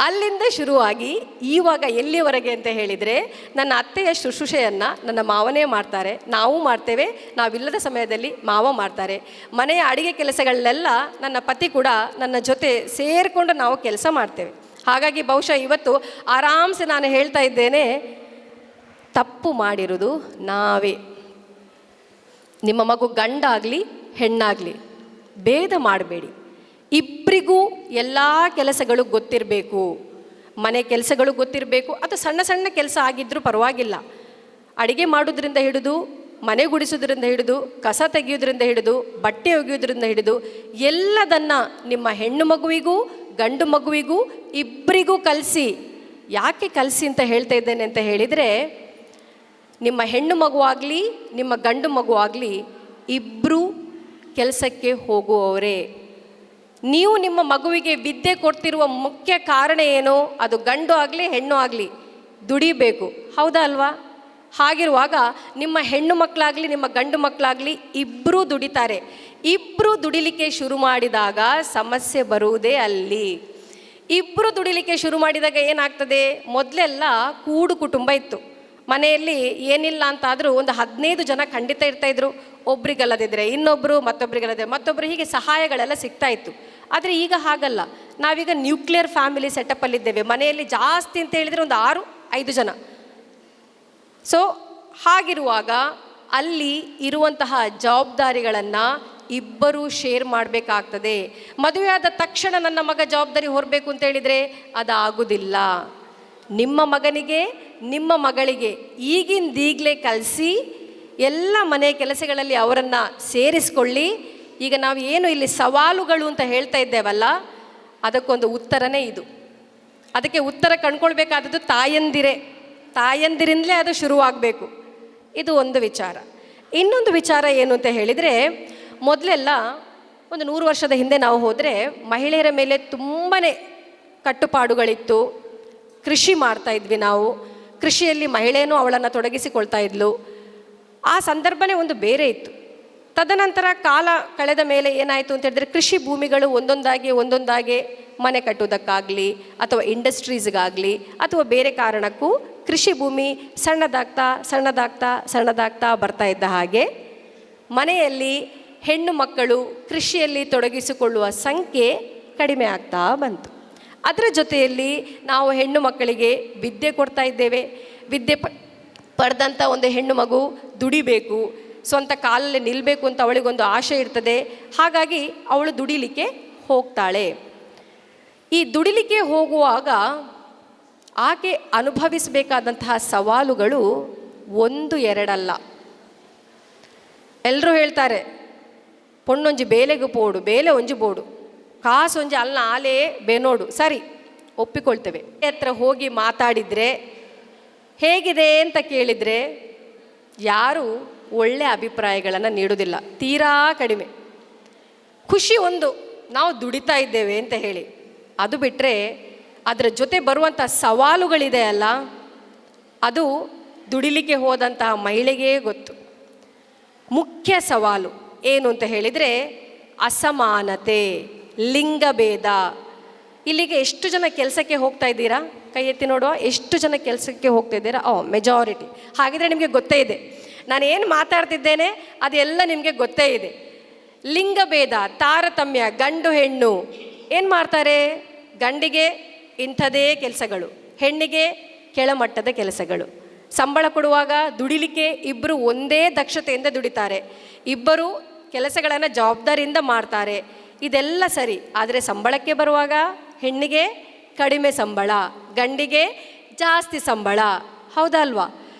ಅಲ್ಲಿಂದ ಶುರುವಾಗಿ ಇವಾಗ ಎಲ್ಲಿವರೆಗೆ ಅಂತ ಹೇಳಿದರೆ, ನನ್ನ ಅತ್ತೆಯ ಶುಶ್ರೂಷೆಯನ್ನು ನನ್ನ ಮಾವನೇ ಮಾಡ್ತಾರೆ, ನಾವು ಮಾಡ್ತೇವೆ. ನಾವಿಲ್ಲದ ಸಮಯದಲ್ಲಿ ಮಾವ ಮಾಡ್ತಾರೆ. ಮನೆಯ ಅಡುಗೆ ಕೆಲಸಗಳನ್ನೆಲ್ಲ ನನ್ನ ಪತಿ ಕೂಡ ನನ್ನ ಜೊತೆ ಸೇರಿಕೊಂಡು ನಾವು ಕೆಲಸ ಮಾಡ್ತೇವೆ. ಹಾಗಾಗಿ ಬಹುಶಃ ಇವತ್ತು ಆರಾಮ್ಸೆ ನಾನು ಹೇಳ್ತಾ ಇದ್ದೇನೆ, ತಪ್ಪು ಮಾಡಿರೋದು ನಾವೇ. ನಿಮ್ಮ ಮಗು ಗಂಡಾಗಲಿ ಹೆಣ್ಣಾಗಲಿ ಭೇದ ಮಾಡಬೇಡಿ. ಇಬ್ಬರಿಗೂ ಎಲ್ಲ ಕೆಲಸಗಳು ಗೊತ್ತಿರಬೇಕು. ಮನೆ ಕೆಲಸಗಳು ಗೊತ್ತಿರಬೇಕು. ಅದು ಸಣ್ಣ ಸಣ್ಣ ಕೆಲಸ ಆಗಿದ್ದರೂ ಪರವಾಗಿಲ್ಲ. ಅಡುಗೆ ಮಾಡೋದ್ರಿಂದ ಹಿಡಿದು, ಮನೆ ಗುಡಿಸೋದ್ರಿಂದ ಹಿಡಿದು, ಕಸ ತೆಗೆಯೋದ್ರಿಂದ ಹಿಡಿದು, ಬಟ್ಟೆ ಒಗೆಯೋದ್ರಿಂದ ಹಿಡಿದು ಎಲ್ಲದನ್ನು ನಿಮ್ಮ ಹೆಣ್ಣು ಮಗುವಿಗೂ ಗಂಡು ಮಗುವಿಗೂ ಇಬ್ಬರಿಗೂ ಕಲಿಸಿ. ಯಾಕೆ ಕಲಿಸಿ ಅಂತ ಹೇಳ್ತಾ ಇದ್ದೇನೆ ಅಂತ ಹೇಳಿದರೆ, ನಿಮ್ಮ ಹೆಣ್ಣು ಮಗುವಾಗಲಿ ನಿಮ್ಮ ಗಂಡು ಮಗುವಾಗಲಿ ಇಬ್ಬರೂ ಕೆಲಸಕ್ಕೆ ಹೋಗುವವರೇ. ನೀವು ನಿಮ್ಮ ಮಗುವಿಗೆ ವಿದ್ಯೆ ಕೊಡ್ತಿರುವ ಮುಖ್ಯ ಕಾರಣ ಏನು? ಅದು ಗಂಡು ಆಗಲಿ ಹೆಣ್ಣು ಆಗಲಿ ದುಡಿಬೇಕು, ಹೌದಾ ಅಲ್ವಾ? ಹಾಗಿರುವಾಗ ನಿಮ್ಮ ಹೆಣ್ಣು ಮಕ್ಕಳಾಗಲಿ ನಿಮ್ಮ ಗಂಡು ಮಕ್ಕಳಾಗಲಿ ಇಬ್ಬರೂ ದುಡಿತಾರೆ. ಇಬ್ಬರು ದುಡಿಲಿಕ್ಕೆ ಶುರು ಮಾಡಿದಾಗ ಸಮಸ್ಯೆ ಬರುವುದೇ ಅಲ್ಲಿ. ಇಬ್ಬರು ದುಡಿಲಿಕ್ಕೆ ಶುರು ಮಾಡಿದಾಗ ಏನಾಗ್ತದೆ, ಮೊದಲೆಲ್ಲ ಕೂಡು ಕುಟುಂಬ ಇತ್ತು. ಮನೆಯಲ್ಲಿ ಏನಿಲ್ಲ ಅಂತಾದರೂ ಒಂದು 15 ಜನ ಖಂಡಿತ ಇರ್ತಾಯಿದ್ರು. ಒಬ್ರಿಗಲ್ಲದಿದ್ದರೆ ಇನ್ನೊಬ್ಬರು, ಮತ್ತೊಬ್ಬರಿಗಲ್ಲದಿದ್ದರೆ ಮತ್ತೊಬ್ಬರು, ಹೀಗೆ ಸಹಾಯಗಳೆಲ್ಲ ಸಿಗ್ತಾ ಇತ್ತು. ಆದರೆ ಈಗ ಹಾಗಲ್ಲ. ನಾವೀಗ ನ್ಯೂಕ್ಲಿಯರ್ ಫ್ಯಾಮಿಲಿ ಸೆಟಪ್ಪಲ್ಲಿದ್ದೇವೆ. ಮನೆಯಲ್ಲಿ ಜಾಸ್ತಿ ಅಂತ ಹೇಳಿದರೆ ಒಂದು 6-5 ಜನ. ಸೊ ಹಾಗಿರುವಾಗ ಅಲ್ಲಿ ಇರುವಂತಹ ಜವಾಬ್ದಾರಿಗಳನ್ನು ಇಬ್ಬರೂ ಶೇರ್ ಮಾಡಬೇಕಾಗ್ತದೆ. ಮದುವೆಯಾದ ತಕ್ಷಣ ನನ್ನ ಮಗ ಜವಾಬ್ದಾರಿ ಹೊರಬೇಕು ಅಂತ ಹೇಳಿದರೆ ಅದು ಆಗೋದಿಲ್ಲ. ನಿಮ್ಮ ಮಗನಿಗೆ ನಿಮ್ಮ ಮಗಳಿಗೆ ಈಗಿಂದೀಗಲೇ ಕಲಿಸಿ ಎಲ್ಲ ಮನೆ ಕೆಲಸಗಳಲ್ಲಿ ಅವರನ್ನು ಸೇರಿಸ್ಕೊಳ್ಳಿ. ಈಗ ನಾವು ಏನು ಇಲ್ಲಿ ಸವಾಲುಗಳು ಅಂತ ಹೇಳ್ತಾ ಇದ್ದೇವಲ್ಲ, ಅದಕ್ಕೊಂದು ಉತ್ತರನೇ ಇದು. ಅದಕ್ಕೆ ಉತ್ತರ ಕಂಡುಕೊಳ್ಬೇಕಾದದ್ದು ತಾಯಂದಿರಿಂದಲೇ ಅದು ಶುರುವಾಗಬೇಕು. ಇದು ಒಂದು ವಿಚಾರ. ಇನ್ನೊಂದು ವಿಚಾರ ಏನು ಅಂತ ಹೇಳಿದರೆ, ಮೊದಲೆಲ್ಲ ಒಂದು 100 ವರ್ಷದ ಹಿಂದೆ ನಾವು ಹೋದರೆ ಮಹಿಳೆಯರ ಮೇಲೆ ತುಂಬಾ ಕಟ್ಟುಪಾಡುಗಳಿತ್ತು. ಕೃಷಿ ಮಾಡ್ತಾಯಿದ್ವಿ ನಾವು. ಕೃಷಿಯಲ್ಲಿ ಮಹಿಳೆಯೂ ಅವಳನ್ನು ತೊಡಗಿಸಿಕೊಳ್ತಾ ಇದ್ಲು. ಆ ಸಂದರ್ಭನೇ ಒಂದು ಬೇರೆ ಇತ್ತು. ತದನಂತರ ಕಾಲ ಕಳೆದ ಮೇಲೆ ಏನಾಯಿತು ಅಂತ ಹೇಳಿದ್ರೆ, ಕೃಷಿ ಭೂಮಿಗಳು ಒಂದೊಂದಾಗಿ ಮನೆ ಕಟ್ಟುವುದಕ್ಕಾಗಲಿ ಅಥವಾ ಇಂಡಸ್ಟ್ರೀಸ್ಗಾಗಲಿ ಅಥವಾ ಬೇರೆ ಕಾರಣಕ್ಕೂ ಕೃಷಿ ಭೂಮಿ ಸಣ್ಣದಾಗ್ತಾ ಬರ್ತಾ ಇದ್ದ ಹಾಗೆ ಮನೆಯಲ್ಲಿ ಹೆಣ್ಣು ಮಕ್ಕಳು ಕೃಷಿಯಲ್ಲಿ ತೊಡಗಿಸಿಕೊಳ್ಳುವ ಸಂಖ್ಯೆ ಕಡಿಮೆ ಆಗ್ತಾ ಬಂತು. ಅದರ ಜೊತೆಯಲ್ಲಿ ನಾವು ಹೆಣ್ಣು ಮಕ್ಕಳಿಗೆ ವಿದ್ಯೆ ಕೊಡ್ತಾ ಇದ್ದೇವೆ. ವಿದ್ಯೆ ಪಡೆದಂಥ ಒಂದು ಹೆಣ್ಣು ಮಗು ದುಡಿಬೇಕು, ಸ್ವಂತ ಕಾಲಲ್ಲಿ ನಿಲ್ಲಬೇಕು ಅಂತ ಅವಳಿಗೊಂದು ಆಸೆ ಇರ್ತದೆ. ಹಾಗಾಗಿ ಅವಳು ದುಡಿಲಿಕ್ಕೆ ಹೋಗ್ತಾಳೆ. ಈ ದುಡಿಲಿಕ್ಕೆ ಹೋಗುವಾಗ ಆಕೆ ಅನುಭವಿಸಬೇಕಾದಂತಹ ಸವಾಲುಗಳು 1-2 ಅಲ್ಲ. ಎಲ್ಲರೂ ಹೇಳ್ತಾರೆ, ಪೊಣ್ಣೊಂಜಿ ಬೇಲೆಗೂ ಪೋಡು, ಬೇಲೆ ಒಂಜಿ ಬೋಡು. ಕಾಸೊಂಜಿ ಅಲ್ಲ ಆಲೇ ಬೇನೋಡು ಸರಿ ಒಪ್ಪಿಕೊಳ್ತೇವೆ. ಹತ್ರ ಹೋಗಿ ಮಾತಾಡಿದರೆ ಹೇಗಿದೆ ಅಂತ ಕೇಳಿದರೆ ಯಾರೂ ಒಳ್ಳೆಯ ಅಭಿಪ್ರಾಯಗಳನ್ನು ನೀಡೋದಿಲ್ಲ, ತೀರಾ ಕಡಿಮೆ. ಖುಷಿ ಒಂದು, ನಾವು ದುಡಿತಾ ಇದ್ದೇವೆ ಅಂತ ಹೇಳಿ. ಅದು ಬಿಟ್ಟರೆ ಅದರ ಜೊತೆ ಬರುವಂಥ ಸವಾಲುಗಳಿದೆ ಅಲ್ಲ, ಅದು ದುಡಿಲಿಕ್ಕೆ ಹೋದಂತಹ ಮಹಿಳೆಗೇ ಗೊತ್ತು. ಮುಖ್ಯ ಸವಾಲು ಏನು ಅಂತ ಹೇಳಿದರೆ ಅಸಮಾನತೆ, ಲಿಂಗಭೇದ. ಇಲ್ಲಿಗೆ ಎಷ್ಟು ಜನ ಕೆಲಸಕ್ಕೆ ಹೋಗ್ತಾ ಇದ್ದೀರಾ? ಕೈ ಎತ್ತಿ ನೋಡುವ, ಎಷ್ಟು ಜನ ಕೆಲಸಕ್ಕೆ ಹೋಗ್ತಾ ಇದ್ದೀರಾ? ಮೆಜಾರಿಟಿ. ಹಾಗಿದ್ರೆ ನಿಮಗೆ ಗೊತ್ತೇ ಇದೆ, ನಾನು ಏನು ಮಾತಾಡ್ತಿದ್ದೇನೆ ಅದೆಲ್ಲ ನಿಮಗೆ ಗೊತ್ತೇ ಇದೆ. ಲಿಂಗಭೇದ, ತಾರತಮ್ಯ, ಗಂಡು ಹೆಣ್ಣು ಏನು ಮಾಡ್ತಾರೆ? ಗಂಡಿಗೆ ಇಂಥದೇ ಕೆಲಸಗಳು, ಹೆಣ್ಣಿಗೆ ಕೆಳಮಟ್ಟದ ಕೆಲಸಗಳು. ಸಂಬಳ ಕೊಡುವಾಗ ದುಡಿಲಿಕ್ಕೆ ಇಬ್ಬರು ಒಂದೇ ದಕ್ಷತೆಯಿಂದ ದುಡಿತಾರೆ, ಇಬ್ಬರು ಕೆಲಸಗಳನ್ನು ಜವಾಬ್ದಾರಿಯಿಂದ ಮಾಡ್ತಾರೆ. ಇದೆಲ್ಲ ಸರಿ. ಆದರೆ ಸಂಬಳಕ್ಕೆ ಬರುವಾಗ ಹೆಣ್ಣಿಗೆ ಕಡಿಮೆ ಸಂಬಳ, ಗಂಡಿಗೆ ಜಾಸ್ತಿ ಸಂಬಳ. ಹೌದಾ ಅಲ್ವಾ?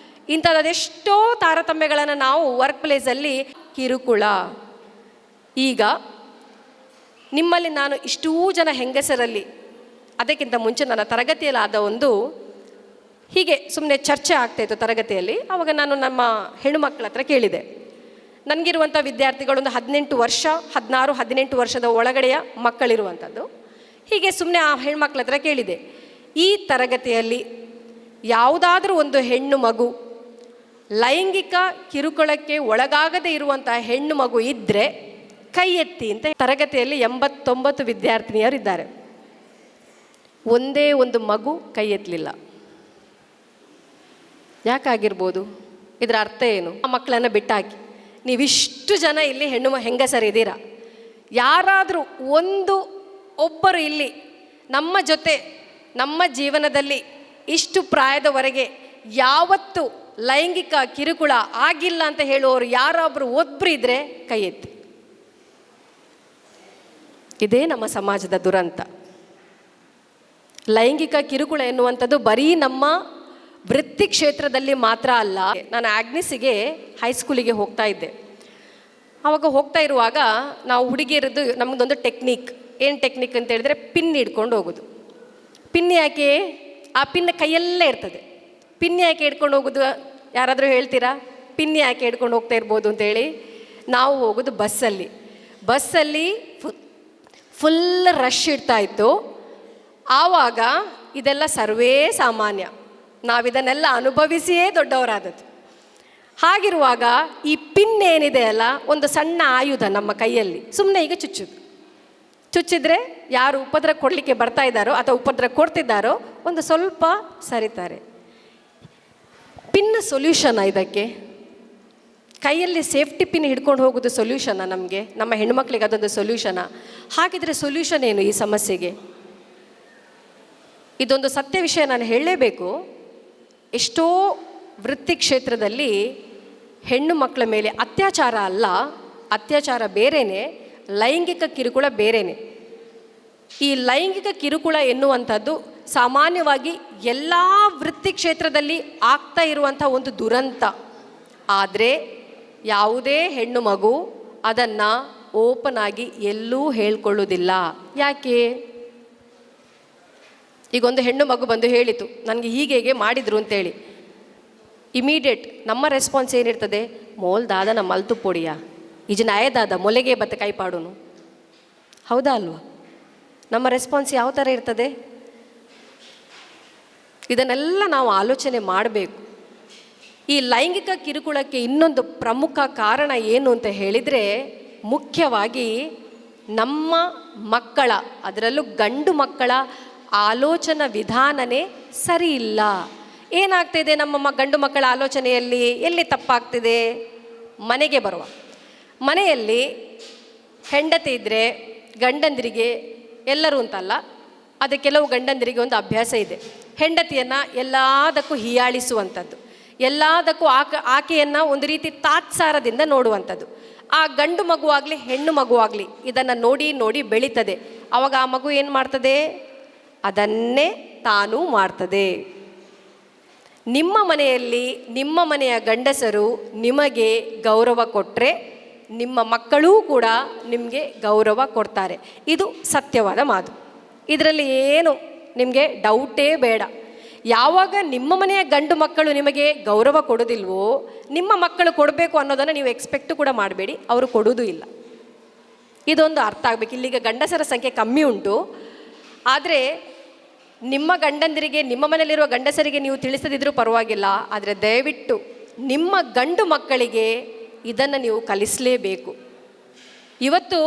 ಇಂಥದ್ದೆಷ್ಟೋ ತಾರತಮ್ಯಗಳನ್ನು ನಾವು ವರ್ಕ್ ಪ್ಲೇಸಲ್ಲಿ ಕಿರುಕುಳ. ಈಗ ನಿಮ್ಮಲ್ಲಿ ನಾನು ಇಷ್ಟೂ ಜನ ಹೆಂಗಸರಲ್ಲಿ, ಅದಕ್ಕಿಂತ ಮುಂಚೆ ನನ್ನ ತರಗತಿಯಲ್ಲಿ ಆದ ಒಂದು ಹೀಗೆ ಸುಮ್ಮನೆ ಚರ್ಚೆ ಆಗ್ತಾಯಿತ್ತು ತರಗತಿಯಲ್ಲಿ. ಆವಾಗ ನಾನು ನಮ್ಮ ಹೆಣ್ಣುಮಕ್ಕಳ ಹತ್ರ ಕೇಳಿದೆ, ನನಗಿರುವಂಥ ವಿದ್ಯಾರ್ಥಿಗಳು ಒಂದು 18 ವರ್ಷ 16 18 ವರ್ಷದ ಒಳಗಡೆಯ ಮಕ್ಕಳಿರುವಂಥದ್ದು. ಹೀಗೆ ಸುಮ್ಮನೆ ಆ ಹೆಣ್ಮಕ್ಳ ಹತ್ರ ಕೇಳಿದೆ, ಈ ತರಗತಿಯಲ್ಲಿ ಯಾವುದಾದ್ರೂ ಒಂದು ಹೆಣ್ಣು ಮಗು ಲೈಂಗಿಕ ಕಿರುಕುಳಕ್ಕೆ ಒಳಗಾಗದೇ ಇರುವಂಥ ಹೆಣ್ಣು ಮಗು ಇದ್ದರೆ ಕೈ ಎತ್ತಿ ಅಂತ. ತರಗತಿಯಲ್ಲಿ 89 ವಿದ್ಯಾರ್ಥಿನಿಯರು ಇದ್ದಾರೆ, ಒಂದೇ ಒಂದು ಮಗು ಕೈ ಎತ್ತಲಿಲ್ಲ. ಯಾಕಾಗಿರ್ಬೋದು? ಇದರ ಅರ್ಥ ಏನು? ಆ ಮಕ್ಕಳನ್ನು ಬಿಟ್ಟಾಕಿ ನೀವಿಷ್ಟು ಜನ ಇಲ್ಲಿ ಹೆಂಗಸರಿದ್ದೀರಾ, ಯಾರಾದರೂ ಒಬ್ಬರು ಇಲ್ಲಿ ನಮ್ಮ ಜೊತೆ ನಮ್ಮ ಜೀವನದಲ್ಲಿ ಇಷ್ಟು ಪ್ರಾಯದವರೆಗೆ ಯಾವತ್ತೂ ಲೈಂಗಿಕ ಕಿರುಕುಳ ಆಗಿಲ್ಲ ಅಂತ ಹೇಳುವವರು ಯಾರೊಬ್ಬರು ಒಬ್ಬರು ಇದ್ದರೆ ಕೈ ಎತ್ತಿ. ಇದೇ ನಮ್ಮ ಸಮಾಜದ ದುರಂತ. ಲೈಂಗಿಕ ಕಿರುಕುಳ ಎನ್ನುವಂಥದ್ದು ಬರೀ ನಮ್ಮ ವೃತ್ತಿ ಕ್ಷೇತ್ರದಲ್ಲಿ ಮಾತ್ರ ಅಲ್ಲ. ನಾನು ಆಗ್ನಿಸಿಗೆ ಹೈಸ್ಕೂಲಿಗೆ ಹೋಗ್ತಾ ಇದ್ದೆ. ಆವಾಗ ಹೋಗ್ತಾ ಇರುವಾಗ ನಾವು ಹುಡುಗಿಯರದ್ದು ನಮಗೊಂದು ಟೆಕ್ನಿಕ್. ಏನು ಟೆಕ್ನಿಕ್ ಅಂತ ಹೇಳಿದ್ರೆ ಪಿನ್ ಹಿಡ್ಕೊಂಡು ಹೋಗೋದು. ಪಿನ್ ಯಾಕೆ? ಆ ಪಿನ್ ಕೈಯಲ್ಲೇ ಇರ್ತದೆ. ಪಿನ್ ಯಾಕೆ ಹಿಡ್ಕೊಂಡು ಹೋಗೋದು ಯಾರಾದರೂ ಹೇಳ್ತೀರಾ? ಪಿನ್ ಯಾಕೆ ಹಿಡ್ಕೊಂಡು ಹೋಗ್ತಾ ಇರ್ಬೋದು ಅಂತೇಳಿ? ನಾವು ಹೋಗೋದು ಬಸ್ಸಲ್ಲಿ ಫುಲ್ ರಶ್ ಇರ್ತಾ ಇತ್ತು. ಆವಾಗ ಇದೆಲ್ಲ ಸರ್ವೇ ಸಾಮಾನ್ಯ, ನಾವಿದನ್ನೆಲ್ಲ ಅನುಭವಿಸಿಯೇ ದೊಡ್ಡವರಾದದ್ದು. ಹಾಗಿರುವಾಗ ಈ ಪಿನ್ ಏನಿದೆ ಅಲ್ಲ, ಒಂದು ಸಣ್ಣ ಆಯುಧ ನಮ್ಮ ಕೈಯಲ್ಲಿ. ಸುಮ್ಮನೆ ಈಗ ಚುಚ್ಚಿದ್ರೆ ಯಾರು ಉಪದ್ರ ಕೊಡಲಿಕ್ಕೆ ಬರ್ತಾ ಇದ್ದಾರೋ ಅಥವಾ ಉಪದ್ರ ಕೊಡ್ತಿದ್ದಾರೋ ಒಂದು ಸ್ವಲ್ಪ ಸರಿತಾರೆ. ಪಿನ್ ಸೊಲ್ಯೂಷನ್ ಇದಕ್ಕೆ? ಕೈಯಲ್ಲಿ ಸೇಫ್ಟಿ ಪಿನ್ ಹಿಡ್ಕೊಂಡು ಹೋಗೋದು ಸೊಲ್ಯೂಷನಾ ನಮಗೆ? ನಮ್ಮ ಹೆಣ್ಮಕ್ಳಿಗೆ ಅದೊಂದು ಸೊಲ್ಯೂಷನಾ? ಹಾಗಿದ್ರೆ ಸೊಲ್ಯೂಷನ್ ಏನು ಈ ಸಮಸ್ಯೆಗೆ? ಇದೊಂದು ಸತ್ಯ ವಿಷಯ ನಾನು ಹೇಳಲೇಬೇಕು. ಎಷ್ಟೋ ವೃತ್ತಿ ಕ್ಷೇತ್ರದಲ್ಲಿ ಹೆಣ್ಣು ಮಕ್ಕಳ ಮೇಲೆ ಅತ್ಯಾಚಾರ ಅಲ್ಲ, ಅತ್ಯಾಚಾರ ಬೇರೆಯೇ, ಲೈಂಗಿಕ ಕಿರುಕುಳ ಬೇರೆಯೇ. ಈ ಲೈಂಗಿಕ ಕಿರುಕುಳ ಎನ್ನುವಂಥದ್ದು ಸಾಮಾನ್ಯವಾಗಿ ಎಲ್ಲ ವೃತ್ತಿ ಕ್ಷೇತ್ರದಲ್ಲಿ ಆಗ್ತಾ ಇರುವಂಥ ಒಂದು ದುರಂತ. ಆದರೆ ಯಾವುದೇ ಹೆಣ್ಣು ಮಗು ಅದನ್ನು ಓಪನ್ ಆಗಿ ಎಲ್ಲೂ ಹೇಳ್ಕೊಳ್ಳೋದಿಲ್ಲ. ಯಾಕೆ? ಈಗೊಂದು ಹೆಣ್ಣು ಮಗು ಬಂದು ಹೇಳಿತು, ನನಗೆ ಹೀಗೆ ಮಾಡಿದರು ಅಂತೇಳಿ. ಇಮಿಡಿಯೇಟ್ ನಮ್ಮ ರೆಸ್ಪಾನ್ಸ್ ಏನಿರ್ತದೆ? ಮೋಲ್ ದಾದ ಮಲ್ತು ಪೊಡಿಯಾ ಇಜ್ ನಾಯದಾದ ಮೊಲೆಗೆ ಬತ್ತೆ ಕೈಪಾಡೋನು. ಹೌದಾ ಅಲ್ವಾ? ನಮ್ಮ ರೆಸ್ಪಾನ್ಸ್ ಯಾವ ಥರ ಇರ್ತದೆ? ಇದನ್ನೆಲ್ಲ ನಾವು ಆಲೋಚನೆ ಮಾಡಬೇಕು. ಈ ಲೈಂಗಿಕ ಕಿರುಕುಳಕ್ಕೆ ಇನ್ನೊಂದು ಪ್ರಮುಖ ಕಾರಣ ಏನು ಅಂತ ಹೇಳಿದರೆ, ಮುಖ್ಯವಾಗಿ ನಮ್ಮ ಮಕ್ಕಳ, ಅದರಲ್ಲೂ ಗಂಡು ಮಕ್ಕಳ ಆಲೋಚನಾ ವಿಧಾನನೇ ಸರಿ ಇಲ್ಲ. ಏನಾಗ್ತಿದೆ ನಮ್ಮ ಗಂಡು ಮಕ್ಕಳ ಆಲೋಚನೆಯಲ್ಲಿ? ಎಲ್ಲಿ ತಪ್ಪಾಗ್ತಿದೆ? ಮನೆಗೆ ಮನೆಯಲ್ಲಿ ಹೆಂಡತಿ ಇದ್ದರೆ ಗಂಡಂದಿರಿಗೆ, ಎಲ್ಲರೂ ಅಂತಲ್ಲ, ಅದು ಕೆಲವು ಗಂಡಂದಿರಿಗೆ ಒಂದು ಅಭ್ಯಾಸ ಇದೆ, ಹೆಂಡತಿಯನ್ನು ಎಲ್ಲದಕ್ಕೂ ಹೀಯಾಳಿಸುವಂಥದ್ದು, ಎಲ್ಲದಕ್ಕೂ ಆಕೆಯನ್ನು ಒಂದು ರೀತಿ ತಾತ್ಸಾರದಿಂದ ನೋಡುವಂಥದ್ದು. ಆ ಗಂಡು ಮಗುವಾಗಲಿ ಹೆಣ್ಣು ಮಗುವಾಗಲಿ ಇದನ್ನು ನೋಡಿ ನೋಡಿ ಬೆಳೀತದೆ. ಆವಾಗ ಆ ಮಗು ಏನು ಮಾಡ್ತದೆ? ಅದನ್ನೇ ತಾನೂ ಮಾಡ್ತದೆ. ನಿಮ್ಮ ಮನೆಯಲ್ಲಿ ನಿಮ್ಮ ಮನೆಯ ಗಂಡಸರು ನಿಮಗೆ ಗೌರವ ಕೊಟ್ಟರೆ ನಿಮ್ಮ ಮಕ್ಕಳೂ ಕೂಡ ನಿಮಗೆ ಗೌರವ ಕೊಡ್ತಾರೆ. ಇದು ಸತ್ಯವಾದ ಮಾತು. ಇದರಲ್ಲಿ ಏನು ನಿಮಗೆ ಡೌಟೇ ಬೇಡ. ಯಾವಾಗ ನಿಮ್ಮ ಮನೆಯ ಗಂಡು ಮಕ್ಕಳು ನಿಮಗೆ ಗೌರವ ಕೊಡೋದಿಲ್ವೋ, ನಿಮ್ಮ ಮಕ್ಕಳು ಕೊಡಬೇಕು ಅನ್ನೋದನ್ನು ನೀವು ಎಕ್ಸ್ಪೆಕ್ಟು ಕೂಡ ಮಾಡಬೇಡಿ, ಅವರು ಕೊಡೋದು ಇಲ್ಲ. ಇದೊಂದು ಅರ್ಥ ಆಗಬೇಕು. ಇಲ್ಲಿಗ ಗಂಡಸರ ಸಂಖ್ಯೆ ಕಮ್ಮಿ ಉಂಟು, ಆದರೆ ನಿಮ್ಮ ಗಂಡಂದಿರಿಗೆ, ನಿಮ್ಮ ಮನೆಯಲ್ಲಿರುವ ಗಂಡಸರಿಗೆ ನೀವು ತಿಳಿಸದಿದ್ರೂ ಪರವಾಗಿಲ್ಲ, ಆದರೆ ದಯವಿಟ್ಟು ನಿಮ್ಮ ಗಂಡು ಮಕ್ಕಳಿಗೆ ಇದನ್ನು ನೀವು ಕಲಿಸಲೇಬೇಕು. ಇವತ್ತು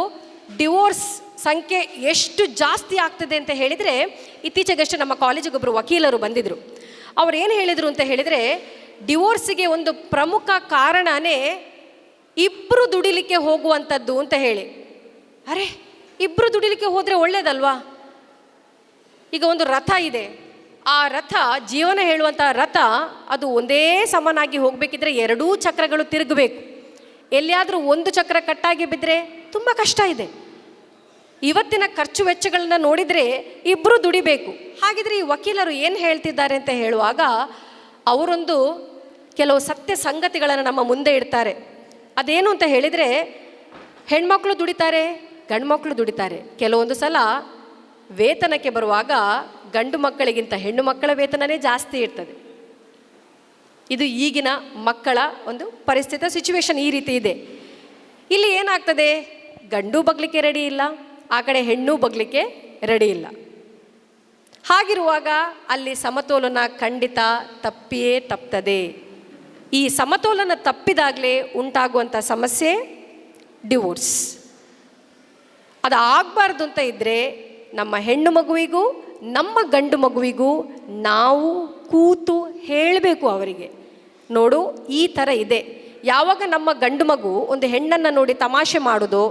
ಡಿವೋರ್ಸ್ ಸಂಖ್ಯೆ ಎಷ್ಟು ಜಾಸ್ತಿ ಆಗ್ತದೆ ಅಂತ ಹೇಳಿದರೆ, ಇತ್ತೀಚೆಗಷ್ಟೇ ನಮ್ಮ ಕಾಲೇಜಿಗೆ ಒಬ್ಬರು ವಕೀಲರು ಬಂದಿದ್ದರು. ಅವ್ರು ಏನು ಹೇಳಿದರು ಅಂತ ಹೇಳಿದರೆ, ಡಿವೋರ್ಸಿಗೆ ಒಂದು ಪ್ರಮುಖ ಕಾರಣನೇ ಇಬ್ಬರು ದುಡಿಲಿಕ್ಕೆ ಹೋಗುವಂಥದ್ದು ಅಂತ ಹೇಳಿ. ಅರೆ, ಇಬ್ಬರು ದುಡಿಲಿಕ್ಕೆ ಹೋದರೆ ಒಳ್ಳೇದಲ್ವಾ? ಈಗ ಒಂದು ರಥ ಇದೆ, ಆ ರಥ, ಜೀವನ ಹೇಳುವಂಥ ರಥ, ಅದು ಒಂದೇ ಸಮನಾಗಿ ಹೋಗಬೇಕಿದ್ರೆ ಎರಡೂ ಚಕ್ರಗಳು ತಿರುಗಬೇಕು. ಎಲ್ಲಿಯಾದರೂ ಒಂದು ಚಕ್ರ ಕಟ್ಟಾಗಿ ಬಿದ್ದರೆ ತುಂಬ ಕಷ್ಟ ಇದೆ. ಇವತ್ತಿನ ಖರ್ಚು ವೆಚ್ಚಗಳನ್ನ ನೋಡಿದರೆ ಇಬ್ಬರು ದುಡಿಬೇಕು. ಹಾಗಿದ್ರೆ ಈ ವಕೀಲರು ಏನು ಹೇಳ್ತಿದ್ದಾರೆ ಅಂತ ಹೇಳುವಾಗ, ಅವರೊಂದು ಕೆಲವು ಸತ್ಯ ಸಂಗತಿಗಳನ್ನು ನಮ್ಮ ಮುಂದೆ ಇಡ್ತಾರೆ. ಅದೇನು ಅಂತ ಹೇಳಿದರೆ, ಹೆಣ್ಮಕ್ಳು ದುಡಿತಾರೆ, ಗಂಡು ಮಕ್ಕಳು ದುಡಿತಾರೆ. ಕೆಲವೊಂದು ಸಲ ವೇತನಕ್ಕೆ ಬರುವಾಗ ಗಂಡು ಮಕ್ಕಳಿಗಿಂತ ಹೆಣ್ಣು ಮಕ್ಕಳ ವೇತನವೇ ಜಾಸ್ತಿ ಇರ್ತದೆ. ಇದು ಈಗಿನ ಮಕ್ಕಳ ಒಂದು ಪರಿಸ್ಥಿತಿ, ಸಿಚುವೇಶನ್ ಈ ರೀತಿ ಇದೆ. ಇಲ್ಲಿ ಏನಾಗ್ತದೆ, ಗಂಡು ಬಗ್ಲಿಕ್ಕೆ ರೆಡಿ ಇಲ್ಲ, ಆ ಕಡೆ ಹೆಣ್ಣು ಬಗ್ಲಿಕ್ಕೆ ರೆಡಿ ಇಲ್ಲ. ಹಾಗಿರುವಾಗ ಅಲ್ಲಿ ಸಮತೋಲನ ಖಂಡಿತ ತಪ್ಪಿಯೇ ತಪ್ತದೆ. ಈ ಸಮತೋಲನ ತಪ್ಪಿದಾಗಲೇ ಉಂಟಾಗುವಂಥ ಸಮಸ್ಯೆ ಡಿವೋರ್ಸ್. ಅದು ಆಗಬಾರ್ದು ಅಂತ ಇದ್ದರೆ ನಮ್ಮ ಹೆಣ್ಣು ಮಗುವಿಗೂ ನಮ್ಮ ಗಂಡು ಮಗುವಿಗೂ ನಾವು ಕೂತು ಹೇಳಬೇಕು ಅವರಿಗೆ, ನೋಡು ಈ ಥರ ಇದೆ. ಯಾವಾಗ ನಮ್ಮ ಗಂಡು ಮಗು ಒಂದು ಹೆಣ್ಣನ್ನು ನೋಡಿ ತಮಾಷೆ ಮಾಡೋದು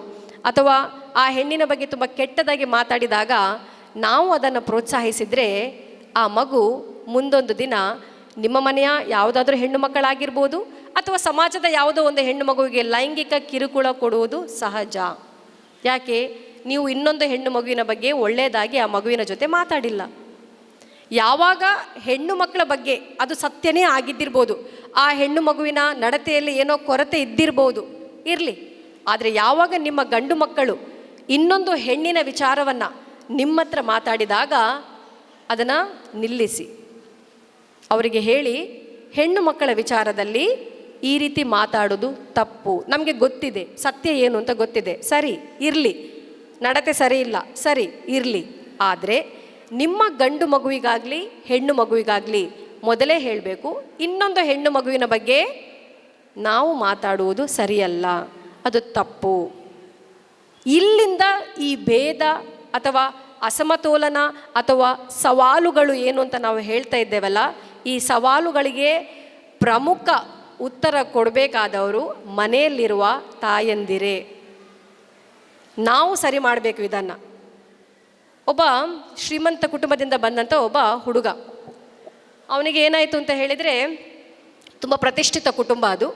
ಅಥವಾ ಆ ಹೆಣ್ಣಿನ ಬಗ್ಗೆ ತುಂಬ ಕೆಟ್ಟದಾಗಿ ಮಾತಾಡಿದಾಗ ನಾವು ಅದನ್ನು ಪ್ರೋತ್ಸಾಹಿಸಿದರೆ, ಆ ಮಗು ಮುಂದೊಂದು ದಿನ ನಿಮ್ಮ ಮನೆಯ ಯಾವುದಾದ್ರೂ ಹೆಣ್ಣು ಮಕ್ಕಳಾಗಿರ್ಬೋದು ಅಥವಾ ಸಮಾಜದ ಯಾವುದೋ ಒಂದು ಹೆಣ್ಣು ಮಗುವಿಗೆ ಲೈಂಗಿಕ ಕಿರುಕುಳ ಕೊಡುವುದು ಸಹಜ. ಯಾಕೆ? ನೀವು ಇನ್ನೊಂದು ಹೆಣ್ಣು ಮಗುವಿನ ಬಗ್ಗೆ ಒಳ್ಳೆಯದಾಗಿ ಆ ಮಗುವಿನ ಜೊತೆ ಮಾತಾಡಿಲ್ಲ. ಯಾವಾಗ ಹೆಣ್ಣು ಮಕ್ಕಳ ಬಗ್ಗೆ ಅದು ಸತ್ಯನೇ ಆಗಿದ್ದಿರ್ಬೋದು, ಆ ಹೆಣ್ಣು ಮಗುವಿನ ನಡತೆಯಲ್ಲಿ ಏನೋ ಕೊರತೆ ಇದ್ದಿರ್ಬೋದು, ಇರಲಿ. ಆದರೆ ಯಾವಾಗ ನಿಮ್ಮ ಗಂಡು ಮಕ್ಕಳು ಇನ್ನೊಂದು ಹೆಣ್ಣಿನ ವಿಚಾರವನ್ನು ನಿಮ್ಮ ಹತ್ರ ಮಾತಾಡಿದಾಗ ಅದನ್ನು ನಿಲ್ಲಿಸಿ. ಅವರಿಗೆ ಹೇಳಿ, ಹೆಣ್ಣು ಮಕ್ಕಳ ವಿಚಾರದಲ್ಲಿ ಈ ರೀತಿ ಮಾತಾಡೋದು ತಪ್ಪು, ನಮಗೆ ಗೊತ್ತಿದೆ, ಸತ್ಯ ಏನು ಅಂತ ಗೊತ್ತಿದೆ, ಸರಿ ಇರಲಿ, ನಡತೆ ಸರಿ ಇಲ್ಲ, ಸರಿ ಇರಲಿ. ಆದರೆ ನಿಮ್ಮ ಗಂಡು ಮಗುವಿಗಾಗಲಿ ಹೆಣ್ಣು ಮಗುವಿಗಾಗಲಿ ಮೊದಲೇ ಹೇಳಬೇಕು, ಇನ್ನೊಂದು ಹೆಣ್ಣು ಮಗುವಿನ ಬಗ್ಗೆ ನಾವು ಮಾತಾಡುವುದು ಸರಿಯಲ್ಲ, ಅದು ತಪ್ಪು. ಇಲ್ಲಿಂದ ಈ ಭೇದ ಅಥವಾ ಅಸಮತೋಲನ ಅಥವಾ ಸವಾಲುಗಳು ಏನು ಅಂತ ನಾವು ಹೇಳ್ತಾ ಇದ್ದೇವಲ್ಲ, ಈ ಸವಾಲುಗಳಿಗೆ ಪ್ರಮುಖ ಉತ್ತರ ಕೊಡಬೇಕಾದವರು ಮನೆಯಲ್ಲಿರುವ ತಾಯಂದಿರೇ. ನಾವು ಸರಿ ಮಾಡಬೇಕು ಇದನ್ನು. ಒಬ್ಬ ಶ್ರೀಮಂತ ಕುಟುಂಬದಿಂದ ಬಂದಂಥ ಒಬ್ಬ ಹುಡುಗ, ಅವನಿಗೆ ಏನಾಯಿತು ಅಂತ ಹೇಳಿದರೆ, ತುಂಬ ಪ್ರತಿಷ್ಠಿತ ಕುಟುಂಬ ಅದು.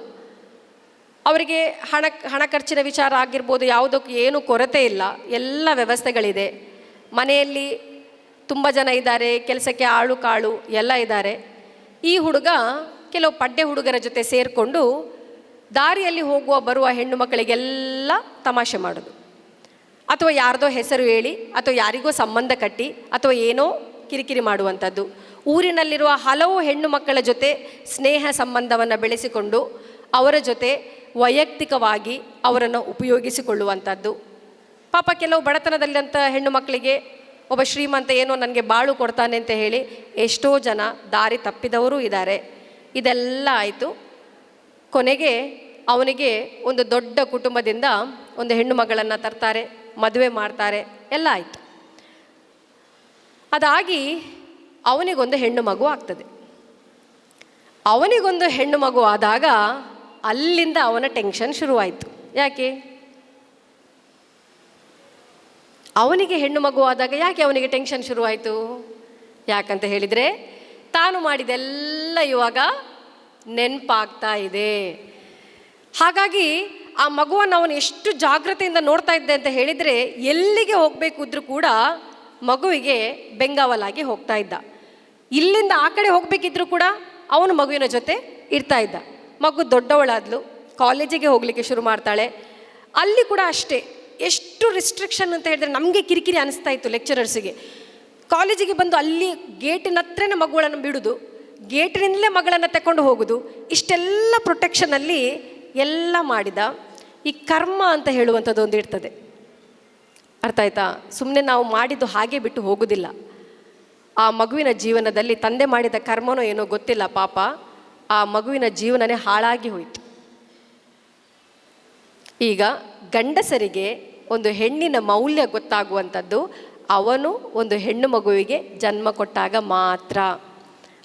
ಅವರಿಗೆ ಹಣ ಖರ್ಚಿನ ವಿಚಾರ ಆಗಿರ್ಬೋದು, ಯಾವುದಕ್ಕೂ ಏನೂ ಕೊರತೆ ಇಲ್ಲ, ಎಲ್ಲ ವ್ಯವಸ್ಥೆಗಳಿದೆ. ಮನೆಯಲ್ಲಿ ತುಂಬ ಜನ ಇದ್ದಾರೆ, ಕೆಲಸಕ್ಕೆ ಆಳು ಕಾಳು ಎಲ್ಲ ಇದ್ದಾರೆ. ಈ ಹುಡುಗ ಕೆಲವು ಪಡ್ಡೆ ಹುಡುಗರ ಜೊತೆ ಸೇರಿಕೊಂಡು ದಾರಿಯಲ್ಲಿ ಹೋಗುವ ಬರುವ ಹೆಣ್ಣು ಮಕ್ಕಳಿಗೆಲ್ಲ ತಮಾಷೆ ಮಾಡೋದು, ಅಥವಾ ಯಾರ್ದೋ ಹೆಸರು ಹೇಳಿ ಅಥವಾ ಯಾರಿಗೋ ಸಂಬಂಧ ಕಟ್ಟಿ ಅಥವಾ ಏನೋ ಕಿರಿಕಿರಿ ಮಾಡುವಂಥದ್ದು. ಊರಿನಲ್ಲಿರುವ ಹಲವು ಹೆಣ್ಣು ಮಕ್ಕಳ ಜೊತೆ ಸ್ನೇಹ ಸಂಬಂಧವನ್ನು ಬೆಳೆಸಿಕೊಂಡು ಅವರ ಜೊತೆ ವೈಯಕ್ತಿಕವಾಗಿ ಅವರನ್ನು ಉಪಯೋಗಿಸಿಕೊಳ್ಳುವಂಥದ್ದು. ಪಾಪ ಕೆಲವು ಬಡತನದಲ್ಲಿಂಥ ಹೆಣ್ಣು ಮಕ್ಕಳಿಗೆ ಒಬ್ಬ ಶ್ರೀಮಂತ ಏನೋ ನನಗೆ ಬಾಳು ಕೊಡ್ತಾನೆ ಅಂತ ಹೇಳಿ ಎಷ್ಟೋ ಜನ ದಾರಿ ತಪ್ಪಿದವರೂ ಇದ್ದಾರೆ. ಇದೆಲ್ಲ ಆಯಿತು. ಕೊನೆಗೆ ಅವನಿಗೆ ಒಂದು ದೊಡ್ಡ ಕುಟುಂಬದಿಂದ ಒಂದು ಹೆಣ್ಣು ಮಗಳನ್ನು ತರ್ತಾರೆ, ಮದುವೆ ಮಾಡ್ತಾರೆ, ಎಲ್ಲ ಆಯಿತು. ಅದಾಗಿ ಅವನಿಗೊಂದು ಹೆಣ್ಣು ಮಗು ಆಗ್ತದೆ. ಅವನಿಗೊಂದು ಹೆಣ್ಣು ಮಗು ಆದಾಗ ಅಲ್ಲಿಂದ ಅವನ ಟೆನ್ಷನ್ ಶುರುವಾಯಿತು. ಯಾಕೆ? ಅವನಿಗೆ ಹೆಣ್ಣು ಮಗು ಆದಾಗ ಯಾಕೆ ಅವನಿಗೆ ಟೆನ್ಷನ್ ಶುರುವಾಯಿತು? ಯಾಕಂತ ಹೇಳಿದರೆ, ತಾನು ಮಾಡಿದೆಲ್ಲ ಇವಾಗ ನೆನಪಾಗ್ತಾ ಇದೆ. ಹಾಗಾಗಿ ಆ ಮಗುವನ್ನು ಅವನು ಎಷ್ಟು ಜಾಗ್ರತೆಯಿಂದ ನೋಡ್ತಾ ಇದ್ದೆ ಅಂತ ಹೇಳಿದರೆ, ಎಲ್ಲಿಗೆ ಹೋಗಬೇಕಿದ್ರೂ ಕೂಡ ಮಗುವಿಗೆ ಬೆಂಗಾವಲಾಗಿ ಹೋಗ್ತಾ ಇದ್ದ. ಇಲ್ಲಿಂದ ಆ ಕಡೆ ಹೋಗಬೇಕಿದ್ರೂ ಕೂಡ ಅವನು ಮಗುವಿನ ಜೊತೆ ಇರ್ತಾ ಇದ್ದ. ಮಗು ದೊಡ್ಡವಳಾದ್ಲು, ಕಾಲೇಜಿಗೆ ಹೋಗಲಿಕ್ಕೆ ಶುರು ಮಾಡ್ತಾಳೆ. ಅಲ್ಲಿ ಕೂಡ ಅಷ್ಟೇ, ಎಷ್ಟು ರಿಸ್ಟ್ರಿಕ್ಷನ್ ಅಂತ ಹೇಳಿದ್ರೆ ನಮಗೆ ಕಿರಿಕಿರಿ ಅನಿಸ್ತಾ ಇತ್ತು ಲೆಕ್ಚರರ್ಸಿಗೆ. ಕಾಲೇಜಿಗೆ ಬಂದು ಅಲ್ಲಿ ಗೇಟಿನ ಹತ್ರನೇ ಮಗುಗಳನ್ನು ಬಿಡೋದು, ಗೇಟಿನಿಂದಲೇ ಮಗಳನ್ನು ತಗೊಂಡು ಹೋಗೋದು, ಇಷ್ಟೆಲ್ಲ ಪ್ರೊಟೆಕ್ಷನಲ್ಲಿ ಎಲ್ಲ ಮಾಡಿದ. ಈ ಕರ್ಮ ಅಂತ ಹೇಳುವಂಥದ್ದು ಒಂದು ಇರ್ತದೆ, ಅರ್ಥ ಆಯ್ತಾ? ಸುಮ್ಮನೆ ನಾವು ಮಾಡಿದ್ದು ಹಾಗೆ ಬಿಟ್ಟು ಹೋಗೋದಿಲ್ಲ. ಆ ಮಗುವಿನ ಜೀವನದಲ್ಲಿ ತಂದೆ ಮಾಡಿದ ಕರ್ಮನೋ ಏನೋ ಗೊತ್ತಿಲ್ಲ, ಪಾಪ ಆ ಮಗುವಿನ ಜೀವನನೇ ಹಾಳಾಗಿ ಹೋಯಿತು. ಈಗ ಗಂಡಸರಿಗೆ ಒಂದು ಹೆಣ್ಣಿನ ಮೌಲ್ಯ ಗೊತ್ತಾಗುವಂಥದ್ದು ಅವನು ಒಂದು ಹೆಣ್ಣು ಮಗುವಿಗೆ ಜನ್ಮ ಕೊಟ್ಟಾಗ ಮಾತ್ರ.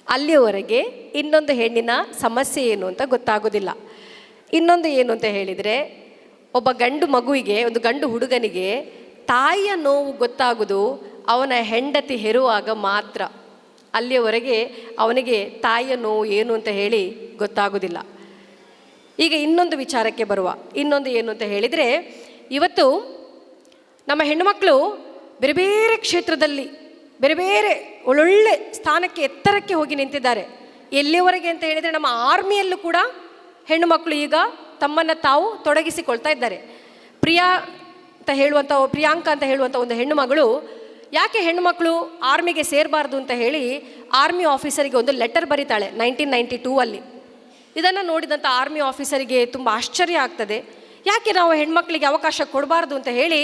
ಅಲ್ಲಿಯವರೆಗೆ ಇನ್ನೊಂದು ಹೆಣ್ಣಿನ ಸಮಸ್ಯೆ ಏನು ಅಂತ ಗೊತ್ತಾಗೋದಿಲ್ಲ. ಇನ್ನೊಂದು ಏನು ಅಂತ ಹೇಳಿದರೆ, ಒಬ್ಬ ಗಂಡು ಮಗುವಿಗೆ, ಒಂದು ಗಂಡು ಹುಡುಗನಿಗೆ ತಾಯಿಯ ನೋವು ಗೊತ್ತಾಗೋದು ಅವನ ಹೆಂಡತಿ ಹೆರುವಾಗ ಮಾತ್ರ. ಅಲ್ಲಿಯವರೆಗೆ ಅವನಿಗೆ ತಾಯಿಯ ನೋವು ಏನು ಅಂತ ಹೇಳಿ ಗೊತ್ತಾಗೋದಿಲ್ಲ. ಈಗ ಇನ್ನೊಂದು ವಿಚಾರಕ್ಕೆ ಬರುವ. ಇನ್ನೊಂದು ಏನು ಅಂತ ಹೇಳಿದರೆ, ಇವತ್ತು ನಮ್ಮ ಹೆಣ್ಣುಮಕ್ಕಳು ಬೇರೆ ಬೇರೆ ಕ್ಷೇತ್ರದಲ್ಲಿ ಬೇರೆ ಬೇರೆ ಒಳ್ಳೊಳ್ಳೆ ಸ್ಥಾನಕ್ಕೆ, ಎತ್ತರಕ್ಕೆ ಹೋಗಿ ನಿಂತಿದ್ದಾರೆ. ಎಲ್ಲಿಯವರೆಗೆ ಅಂತ ಹೇಳಿದರೆ, ನಮ್ಮ ಆರ್ಮಿಯಲ್ಲೂ ಕೂಡ ಹೆಣ್ಣು ಮಕ್ಕಳು ಈಗ ತಮ್ಮನ್ನು ತಾವು ತೊಡಗಿಸಿಕೊಳ್ತಾ ಇದ್ದಾರೆ. ಪ್ರಿಯಾಂಕಾ ಅಂತ ಹೇಳುವಂಥ ಒಂದು ಹೆಣ್ಣು ಮಗಳು ಯಾಕೆ ಹೆಣ್ಣು ಮಕ್ಕಳು ಆರ್ಮಿಗೆ ಸೇರಬಾರ್ದು ಅಂತ ಹೇಳಿ ಆರ್ಮಿ ಆಫೀಸರಿಗೆ ಒಂದು ಲೆಟರ್ ಬರೀತಾಳೆ 1992 ಇದನ್ನು ನೋಡಿದಂಥ ಆರ್ಮಿ ಆಫೀಸರಿಗೆ ತುಂಬ ಆಶ್ಚರ್ಯ ಆಗ್ತದೆ. ಯಾಕೆ ನಾವು ಹೆಣ್ಮಕ್ಳಿಗೆ ಅವಕಾಶ ಕೊಡಬಾರ್ದು ಅಂತ ಹೇಳಿ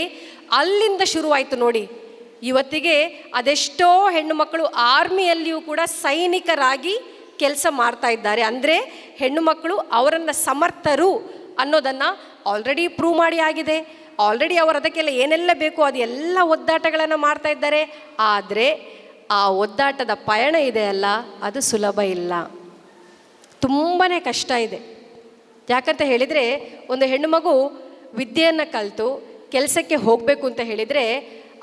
ಅಲ್ಲಿಂದ ಶುರುವಾಯಿತು ನೋಡಿ. ಇವತ್ತಿಗೆ ಅದೆಷ್ಟೋ ಹೆಣ್ಣು ಮಕ್ಕಳು ಆರ್ಮಿಯಲ್ಲಿಯೂ ಕೂಡ ಸೈನಿಕರಾಗಿ ಕೆಲಸ ಮಾಡ್ತಾ ಇದ್ದಾರೆ. ಅಂದರೆ ಹೆಣ್ಣು ಮಕ್ಕಳು ಅವರನ್ನು ಸಮರ್ಥರು ಅನ್ನೋದನ್ನು ಆಲ್ರೆಡಿ ಪ್ರೂವ್ ಮಾಡಿ ಆಗಿದೆ. ಆಲ್ರೆಡಿ ಅವರು ಅದಕ್ಕೆಲ್ಲ ಏನೆಲ್ಲ ಬೇಕು ಅದು ಎಲ್ಲ ಒದ್ದಾಟಗಳನ್ನು ಮಾಡ್ತಾ ಇದ್ದಾರೆ. ಆದರೆ ಆ ಒದ್ದಾಟದ ಪಯಣ ಇದೆಯಲ್ಲ, ಅದು ಸುಲಭ ಇಲ್ಲ, ತುಂಬಾ ಕಷ್ಟ ಇದೆ. ಯಾಕಂತ ಹೇಳಿದರೆ, ಒಂದು ಹೆಣ್ಣು ಮಗು ವಿದ್ಯೆಯನ್ನು ಕಲಿತು ಕೆಲಸಕ್ಕೆ ಹೋಗಬೇಕು ಅಂತ ಹೇಳಿದರೆ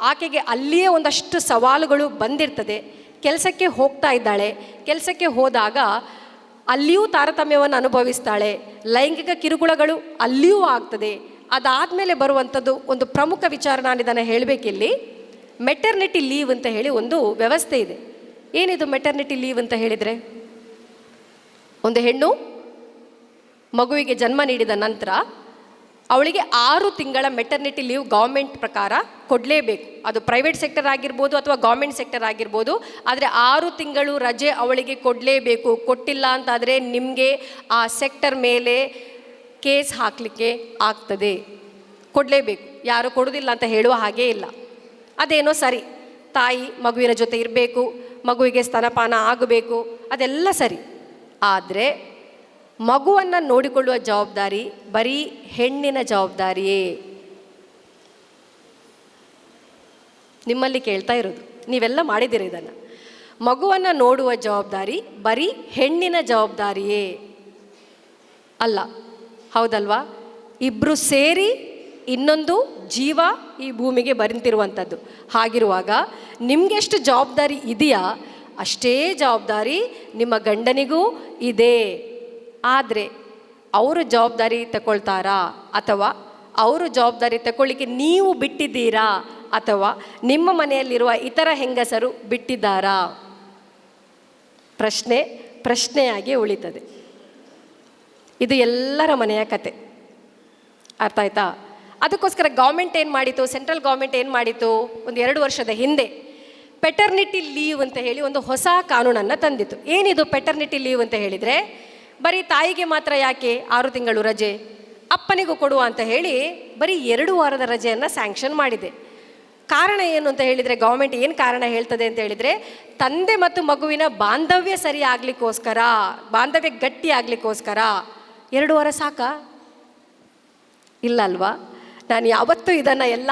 ಆಕೆಗೆ ಅಲ್ಲಿಯೇ ಒಂದಷ್ಟು ಸವಾಲುಗಳು ಬಂದಿರ್ತದೆ. ಕೆಲಸಕ್ಕೆ ಹೋಗ್ತಾ ಇದ್ದಾಳೆ, ಕೆಲಸಕ್ಕೆ ಹೋದಾಗ ಅಲ್ಲಿಯೂ ತಾರತಮ್ಯವನ್ನು ಅನುಭವಿಸ್ತಾಳೆ, ಲೈಂಗಿಕ ಕಿರುಕುಳಗಳು ಅಲ್ಲಿಯೂ ಆಗ್ತದೆ. ಅದಾದಮೇಲೆ ಬರುವಂಥದ್ದು ಒಂದು ಪ್ರಮುಖ ವಿಚಾರ, ನಾನು ಇದನ್ನು ಹೇಳಬೇಕಿಲ್ಲಿ. ಮೆಟರ್ನಿಟಿ ಲೀವ್ ಅಂತ ಹೇಳಿ ಒಂದು ವ್ಯವಸ್ಥೆ ಇದೆ. ಏನಿದು ಮೆಟರ್ನಿಟಿ ಲೀವ್ ಅಂತ ಹೇಳಿದರೆ, ಒಂದು ಹೆಣ್ಣು ಮಗುವಿಗೆ ಜನ್ಮ ನೀಡಿದ ನಂತರ ಅವಳಿಗೆ 6 ತಿಂಗಳ ಮೆಟರ್ನಿಟಿ ಲೀವ್ ಗೌರ್ಮೆಂಟ್ ಪ್ರಕಾರ ಕೊಡಲೇಬೇಕು. ಅದು ಪ್ರೈವೇಟ್ ಸೆಕ್ಟರ್ ಆಗಿರ್ಬೋದು ಅಥವಾ ಗೌರ್ಮೆಂಟ್ ಸೆಕ್ಟರ್ ಆಗಿರ್ಬೋದು. ಆದರೆ 6 ತಿಂಗಳು ರಜೆ ಅವಳಿಗೆ ಕೊಡಲೇಬೇಕು. ಕೊಟ್ಟಿಲ್ಲ ಅಂತಾದರೆ ನಿಮಗೆ ಆ ಸೆಕ್ಟರ್ ಮೇಲೆ ಕೇಸ್ ಹಾಕಲಿಕ್ಕೆ ಆಗ್ತದೆ. ಕೊಡಲೇಬೇಕು, ಯಾರು ಕೊಡೋದಿಲ್ಲ ಅಂತ ಹೇಳುವ ಹಾಗೇ ಇಲ್ಲ. ಅದೇನೋ ಸರಿ, ತಾಯಿ ಮಗುವಿನ ಜೊತೆ ಇರಬೇಕು, ಮಗುವಿಗೆ ಸ್ತನಪಾನ ಆಗಬೇಕು, ಅದೆಲ್ಲ ಸರಿ. ಆದರೆ ಮಗುವನ್ನು ನೋಡಿಕೊಳ್ಳುವ ಜವಾಬ್ದಾರಿ ಬರೀ ಹೆಣ್ಣಿನ ಜವಾಬ್ದಾರಿಯೇ? ನಿಮ್ಮಲ್ಲಿ ಕೇಳ್ತಾ ಇರೋದು, ನೀವೆಲ್ಲ ಮಾಡಿದ್ದೀರಿ ಇದನ್ನು. ಮಗುವನ್ನು ನೋಡುವ ಜವಾಬ್ದಾರಿ ಬರೀ ಹೆಣ್ಣಿನ ಜವಾಬ್ದಾರಿಯೇ? ಅಲ್ಲ, ಹೌದಲ್ವಾ? ಇಬ್ಬರು ಸೇರಿ ಇನ್ನೊಂದು ಜೀವ ಈ ಭೂಮಿಗೆ ಬರುತ್ತಿರುವಂಥದ್ದು. ಹಾಗಿರುವಾಗ ನಿಮಗೆಷ್ಟು ಜವಾಬ್ದಾರಿ ಇದೆಯಾ ಅಷ್ಟೇ ಜವಾಬ್ದಾರಿ ನಿಮ್ಮ ಗಂಡನಿಗೂ ಇದೆ. ಆದರೆ ಅವರು ಜವಾಬ್ದಾರಿ ತಗೊಳ್ತಾರಾ, ಅಥವಾ ಅವರು ಜವಾಬ್ದಾರಿ ತಗೊಳ್ಳಿಕ್ಕೆ ನೀವು ಬಿಟ್ಟಿದ್ದೀರಾ, ಅಥವಾ ನಿಮ್ಮ ಮನೆಯಲ್ಲಿರುವ ಇತರ ಹೆಂಗಸರು ಬಿಟ್ಟಿದ್ದಾರಾ? ಪ್ರಶ್ನೆಯಾಗಿ ಉಳಿತದೆ. ಇದು ಎಲ್ಲರ ಮನೆಯ ಕತೆ, ಅರ್ಥ ಆಯ್ತಾ? ಅದಕ್ಕೋಸ್ಕರ ಗೌರ್ಮೆಂಟ್ ಏನು ಮಾಡಿತು, ಸೆಂಟ್ರಲ್ ಗೌರ್ಮೆಂಟ್ ಏನು ಮಾಡಿತು, ಒಂದು 2 ವರ್ಷದ ಹಿಂದೆ ಪೆಟರ್ನಿಟಿ ಲೀವ್ ಅಂತ ಹೇಳಿ ಒಂದು ಹೊಸ ಕಾನೂನನ್ನು ತಂದಿತ್ತು. ಏನಿದು ಪೆಟರ್ನಿಟಿ ಲೀವ್ ಅಂತ ಹೇಳಿದರೆ, ಬರೀ ತಾಯಿಗೆ ಮಾತ್ರ ಯಾಕೆ 6 ತಿಂಗಳು ರಜೆ, ಅಪ್ಪನಿಗೂ ಕೊಡುವ ಅಂತ ಹೇಳಿ ಬರೀ 2 ವಾರದ ರಜೆಯನ್ನು ಸ್ಯಾಂಕ್ಷನ್ ಮಾಡಿದೆ. ಕಾರಣ ಏನು ಅಂತ ಹೇಳಿದರೆ, ಗೌರ್ಮೆಂಟ್ ಏನು ಕಾರಣ ಹೇಳ್ತದೆ ಅಂತ ಹೇಳಿದರೆ, ತಂದೆ ಮತ್ತು ಮಗುವಿನ ಬಾಂಧವ್ಯ ಸರಿ ಆಗಲಿಕ್ಕೋಸ್ಕರ, ಬಾಂಧವ್ಯ ಗಟ್ಟಿ ಆಗಲಿಕ್ಕೋಸ್ಕರ. 2 ವಾರ ಸಾಕಾ? ಇಲ್ಲ ಅಲ್ವಾ? ನಾನು ಯಾವತ್ತೂ ಇದನ್ನು ಎಲ್ಲ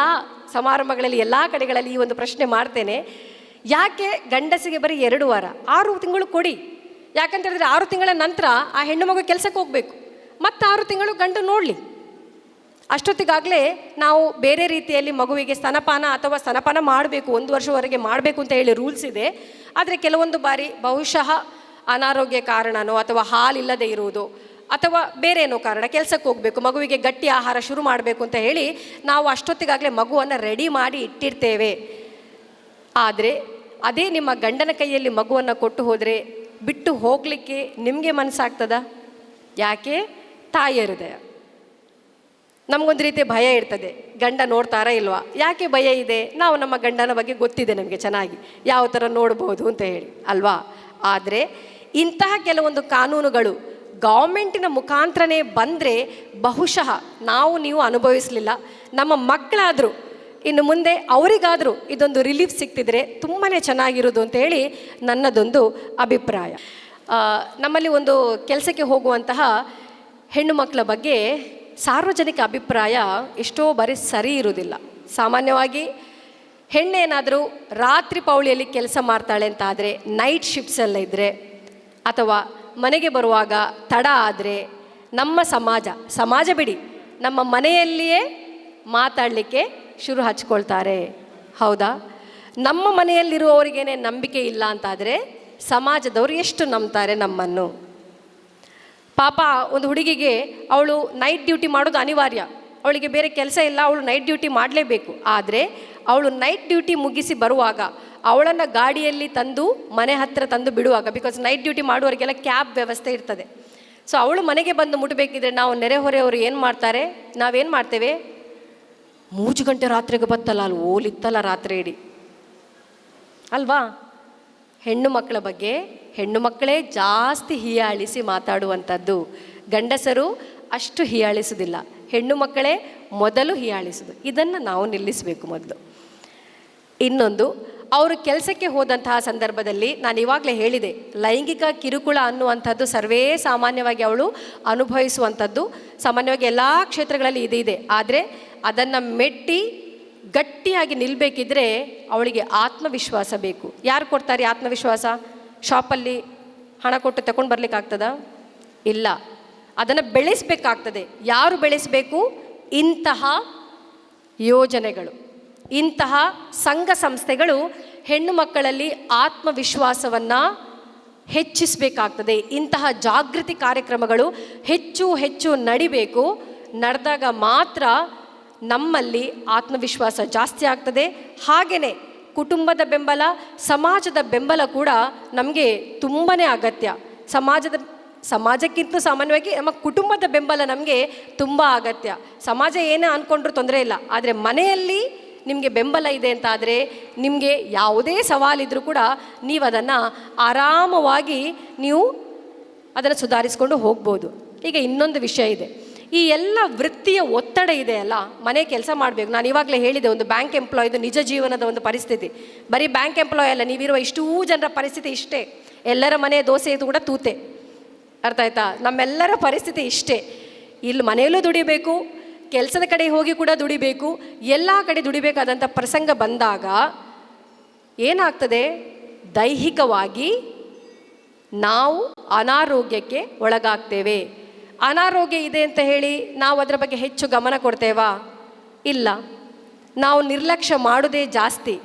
ಸಮಾರಂಭಗಳಲ್ಲಿ ಎಲ್ಲ ಕಡೆಗಳಲ್ಲಿ ಈ ಒಂದು ಪ್ರಶ್ನೆ ಮಾಡ್ತೇನೆ. ಯಾಕೆ ಗಂಡಸಿಗೆ ಬರೀ 2 ವಾರ? 6 ತಿಂಗಳು ಕೊಡಿ. ಯಾಕಂತ ಹೇಳಿದ್ರೆ 6 ತಿಂಗಳ ನಂತರ ಆ ಹೆಣ್ಣು ಮಗು ಕೆಲಸಕ್ಕೆ ಹೋಗಬೇಕು, ಮತ್ತು 6 ತಿಂಗಳು ಗಂಡು ನೋಡಲಿ. ಅಷ್ಟೊತ್ತಿಗಾಗಲೇ ನಾವು ಬೇರೆ ರೀತಿಯಲ್ಲಿ ಮಗುವಿಗೆ ಸ್ತನಪಾನ ಅಥವಾ ಸ್ತನಪಾನ ಮಾಡಬೇಕು, 1 ವರ್ಷವರೆಗೆ ಮಾಡಬೇಕು ಅಂತ ಹೇಳಿ ರೂಲ್ಸ್ ಇದೆ. ಆದರೆ ಕೆಲವೊಂದು ಬಾರಿ ಬಹುಶಃ ಅನಾರೋಗ್ಯ ಕಾರಣನೋ ಅಥವಾ ಹಾಲಿಲ್ಲದೆ ಇರುವುದು ಅಥವಾ ಬೇರೆ ಏನೋ ಕಾರಣ ಕೆಲಸಕ್ಕೆ ಹೋಗಬೇಕು, ಮಗುವಿಗೆ ಗಟ್ಟಿ ಆಹಾರ ಶುರು ಮಾಡಬೇಕು ಅಂತ ಹೇಳಿ ನಾವು ಅಷ್ಟೊತ್ತಿಗಾಗಲೇ ಮಗುವನ್ನು ರೆಡಿ ಮಾಡಿ ಇಟ್ಟಿರ್ತೇವೆ. ಆದರೆ ಅದೇ ನಿಮ್ಮ ಗಂಡನ ಕೈಯಲ್ಲಿ ಮಗುವನ್ನು ಕೊಟ್ಟು ಹೋದರೆ ಬಿಟ್ಟು ಹೋಗಲಿಕ್ಕೆ ನಿಮಗೆ ಮನಸ್ಸಾಗ್ತದ? ಯಾಕೆ? ತಾಯಿಯ ಹೃದಯ. ನಮಗೊಂದು ರೀತಿ ಭಯ ಇರ್ತದೆ, ಗಂಡ ನೋಡ್ತಾರಾ ಇಲ್ವಾ. ಯಾಕೆ ಭಯ ಇದೆ? ನಾವು ನಮ್ಮ ಗಂಡನ ಬಗ್ಗೆ ಗೊತ್ತಿದೆ ನಮಗೆ ಚೆನ್ನಾಗಿ, ಯಾವ ಥರ ನೋಡ್ಬೋದು ಅಂತ ಹೇಳಿ ಅಲ್ವಾ. ಆದರೆ ಇಂತಹ ಕೆಲವೊಂದು ಕಾನೂನುಗಳು ಗೌರ್ಮೆಂಟಿನ ಮುಖಾಂತರನೇ ಬಂದರೆ ಬಹುಶಃ ನೀವು ಅನುಭವಿಸಲಿಲ್ಲ, ನಮ್ಮ ಮಕ್ಕಳಾದರೂ ಇನ್ನು ಮುಂದೆ ಅವರಿಗಾದರೂ ಇದೊಂದು ರಿಲೀಫ್ ಸಿಗ್ತಿದ್ರೆ ತುಂಬಾ ಚೆನ್ನಾಗಿರೋದು ಅಂತೇಳಿ ನನ್ನದೊಂದು ಅಭಿಪ್ರಾಯ. ನಮ್ಮಲ್ಲಿ ಒಂದು ಕೆಲಸಕ್ಕೆ ಹೋಗುವಂತಹ ಹೆಣ್ಣು ಮಕ್ಕಳ ಬಗ್ಗೆ ಸಾರ್ವಜನಿಕ ಅಭಿಪ್ರಾಯ ಎಷ್ಟೋ ಬಾರಿ ಸರಿ ಇರುವುದಿಲ್ಲ. ಸಾಮಾನ್ಯವಾಗಿ ಹೆಣ್ಣೇನಾದರೂ ರಾತ್ರಿ ಪೌಳಿಯಲ್ಲಿ ಕೆಲಸ ಮಾಡ್ತಾಳೆ ಅಂತ ಆದರೆ, ನೈಟ್ ಶಿಫ್ಟ್ಸೆಲ್ಲ ಇದ್ದರೆ ಅಥವಾ ಮನೆಗೆ ಬರುವಾಗ ತಡ ಆದರೆ ನಮ್ಮ ಸಮಾಜ ಬಿಡಿ, ನಮ್ಮ ಮನೆಯಲ್ಲಿಯೇ ಮಾತಾಡಲಿಕ್ಕೆ ಶುರು ಹಚ್ಕೊಳ್ತಾರೆ. ಹೌದಾ? ನಮ್ಮ ಮನೆಯಲ್ಲಿರುವವರಿಗೇನೆ ನಂಬಿಕೆ ಇಲ್ಲ ಅಂತಾದರೆ ಸಮಾಜದವರು ಎಷ್ಟು ನಂಬ್ತಾರೆ ನಮ್ಮನ್ನು? ಪಾಪ ಒಂದು ಹುಡುಗಿಗೆ ಅವಳು ನೈಟ್ ಡ್ಯೂಟಿ ಮಾಡೋದು ಅನಿವಾರ್ಯ, ಅವಳಿಗೆ ಬೇರೆ ಕೆಲಸ ಇಲ್ಲ, ಅವಳು ನೈಟ್ ಡ್ಯೂಟಿ ಮಾಡಲೇಬೇಕು. ಆದರೆ ಅವಳು ನೈಟ್ ಡ್ಯೂಟಿ ಮುಗಿಸಿ ಬರುವಾಗ ಅವಳನ್ನು ಗಾಡಿಯಲ್ಲಿ ತಂದು ಮನೆ ಹತ್ತಿರ ತಂದು ಬಿಡುವಾಗ, ಬಿಕಾಸ್ ನೈಟ್ ಡ್ಯೂಟಿ ಮಾಡುವವರಿಗೆಲ್ಲ ಕ್ಯಾಬ್ ವ್ಯವಸ್ಥೆ ಇರ್ತದೆ. ಸೊ ಅವಳು ಮನೆಗೆ ಬಂದು ಮುಟ್ಟಬೇಕಿದ್ರೆ ನಾವು ನೆರೆಹೊರೆಯವರು ಏನು ಮಾಡ್ತಾರೆ, ನಾವೇನು ಮಾಡ್ತೇವೆ, 3 ಗಂಟೆ ರಾತ್ರಿಗೆ ಬತ್ತಲ್ಲ ಅಲ್ಲಿ ಓಲಿತ್ತಲ್ಲ ರಾತ್ರಿ ಇಡೀ ಅಲ್ವಾ. ಹೆಣ್ಣು ಮಕ್ಕಳ ಬಗ್ಗೆ ಹೆಣ್ಣು ಮಕ್ಕಳೇ ಜಾಸ್ತಿ ಹೀಯಾಳಿಸಿ ಮಾತಾಡುವಂಥದ್ದು, ಗಂಡಸರು ಅಷ್ಟು ಹೀಯಾಳಿಸೋದಿಲ್ಲ, ಹೆಣ್ಣು ಮಕ್ಕಳೇ ಮೊದಲು ಹೀಯಾಳಿಸೋದು. ಇದನ್ನು ನಾವು ನಿಲ್ಲಿಸಬೇಕು ಮೊದಲು. ಇನ್ನೊಂದು, ಅವರು ಕೆಲಸಕ್ಕೆ ಹೋದಂತಹ ಸಂದರ್ಭದಲ್ಲಿ ನಾನು ಇವಾಗಲೇ ಹೇಳಿದೆ, ಲೈಂಗಿಕ ಕಿರುಕುಳ ಅನ್ನುವಂಥದ್ದು ಸರ್ವೇ ಸಾಮಾನ್ಯವಾಗಿ ಅವಳು ಅನುಭವಿಸುವಂಥದ್ದು ಸಾಮಾನ್ಯವಾಗಿ ಎಲ್ಲ ಕ್ಷೇತ್ರಗಳಲ್ಲಿ ಇದೆ. ಆದರೆ ಅದನ್ನು ಮೆಟ್ಟಿ ಗಟ್ಟಿಯಾಗಿ ನಿಲ್ಲಬೇಕಿದ್ರೆ ಅವಳಿಗೆ ಆತ್ಮವಿಶ್ವಾಸ ಬೇಕು. ಯಾರು ಕೊಡ್ತಾರೆ ಆತ್ಮವಿಶ್ವಾಸ? ಶಾಪಲ್ಲಿ ಹಣ ಕೊಟ್ಟು ತಗೊಂಡು ಬರಲಿಕ್ಕಾಗ್ತದ? ಇಲ್ಲ. ಅದನ್ನು ಬೆಳೆಸಬೇಕಾಗ್ತದೆ. ಯಾರು ಬೆಳೆಸಬೇಕು? ಇಂತಹ ಯೋಜನೆಗಳು, ಇಂತಹ ಸಂಘ ಸಂಸ್ಥೆಗಳು ಹೆಣ್ಣು ಮಕ್ಕಳಲ್ಲಿ ಆತ್ಮವಿಶ್ವಾಸವನ್ನು ಹೆಚ್ಚಿಸಬೇಕಾಗ್ತದೆ. ಇಂತಹ ಜಾಗೃತಿ ಕಾರ್ಯಕ್ರಮಗಳು ಹೆಚ್ಚು ಹೆಚ್ಚು ನಡಿಬೇಕು. ನಡೆದಾಗ ಮಾತ್ರ ನಮ್ಮಲ್ಲಿ ಆತ್ಮವಿಶ್ವಾಸ ಜಾಸ್ತಿ ಆಗ್ತದೆ. ಹಾಗೆಯೇ ಕುಟುಂಬದ ಬೆಂಬಲ, ಸಮಾಜದ ಬೆಂಬಲ ಕೂಡ ನಮಗೆ ತುಂಬಾ ಅಗತ್ಯ. ಸಮಾಜಕ್ಕಿಂತ ಸಾಮಾನ್ಯವಾಗಿ ನಮ್ಮ ಕುಟುಂಬದ ಬೆಂಬಲ ನಮಗೆ ತುಂಬ ಅಗತ್ಯ. ಸಮಾಜ ಏನೇ ಅಂದ್ಕೊಂಡ್ರೂ ತೊಂದರೆ ಇಲ್ಲ, ಆದರೆ ಮನೆಯಲ್ಲಿ ನಿಮಗೆ ಬೆಂಬಲ ಇದೆ ಅಂತ ಆದರೆ ನಿಮಗೆ ಯಾವುದೇ ಸವಾಲಿದ್ರೂ ಕೂಡ ನೀವು ಅದನ್ನು ಆರಾಮವಾಗಿ ನೀವು ಅದನ್ನು ಸುಧಾರಿಸ್ಕೊಂಡು ಹೋಗ್ಬೋದು. ಈಗ ಇನ್ನೊಂದು ವಿಷಯ ಇದೆ, ಈ ಎಲ್ಲ ವೃತ್ತಿಯ ಒತ್ತಡ ಇದೆ ಅಲ್ಲ, ಮನೆ ಕೆಲಸ ಮಾಡಬೇಕು. ನಾನು ಇವಾಗಲೇ ಹೇಳಿದೆ, ಒಂದು ಬ್ಯಾಂಕ್ ಎಂಪ್ಲಾಯ್ದು ನಿಜ ಜೀವನದ ಒಂದು ಪರಿಸ್ಥಿತಿ. ಬರೀ ಬ್ಯಾಂಕ್ ಎಂಪ್ಲಾಯ್ ಅಲ್ಲ, ನೀವಿರುವ ಇಷ್ಟೂ ಜನರ ಪರಿಸ್ಥಿತಿ ಇಷ್ಟೇ. ಎಲ್ಲರ ಮನೆ ದೋಸೆ ಇದು ಕೂಡ ತೂತೆ, ಅರ್ಥ ಆಯ್ತಾ? ನಮ್ಮೆಲ್ಲರ ಪರಿಸ್ಥಿತಿ ಇಷ್ಟೇ. ಇಲ್ಲಿ ಮನೆಯಲ್ಲೂ ದುಡಿಬೇಕು, ಕೆಲಸದ ಕಡೆ ಹೋಗಿ ಕೂಡ ದುಡಿಬೇಕು, ಎಲ್ಲ ಕಡೆ ದುಡಿಬೇಕಾದಂಥ ಪ್ರಸಂಗ ಬಂದಾಗ ಏನಾಗ್ತದೆ, ದೈಹಿಕವಾಗಿ ನಾವು ಅನಾರೋಗ್ಯಕ್ಕೆ ಒಳಗಾಗ್ತೇವೆ. ಅನಾರೋಗ್ಯ ಇದೆ ಅಂತ ಹೇಳಿ ನಾವು ಅದರ ಬಗ್ಗೆ ಹೆಚ್ಚು ಗಮನ ಕೊಡ್ತೇವಾ? ಇಲ್ಲ. ನಾವು ನಿರ್ಲಕ್ಷ್ಯ ಮಾಡೋದೇ ಜಾಸ್ತಿ.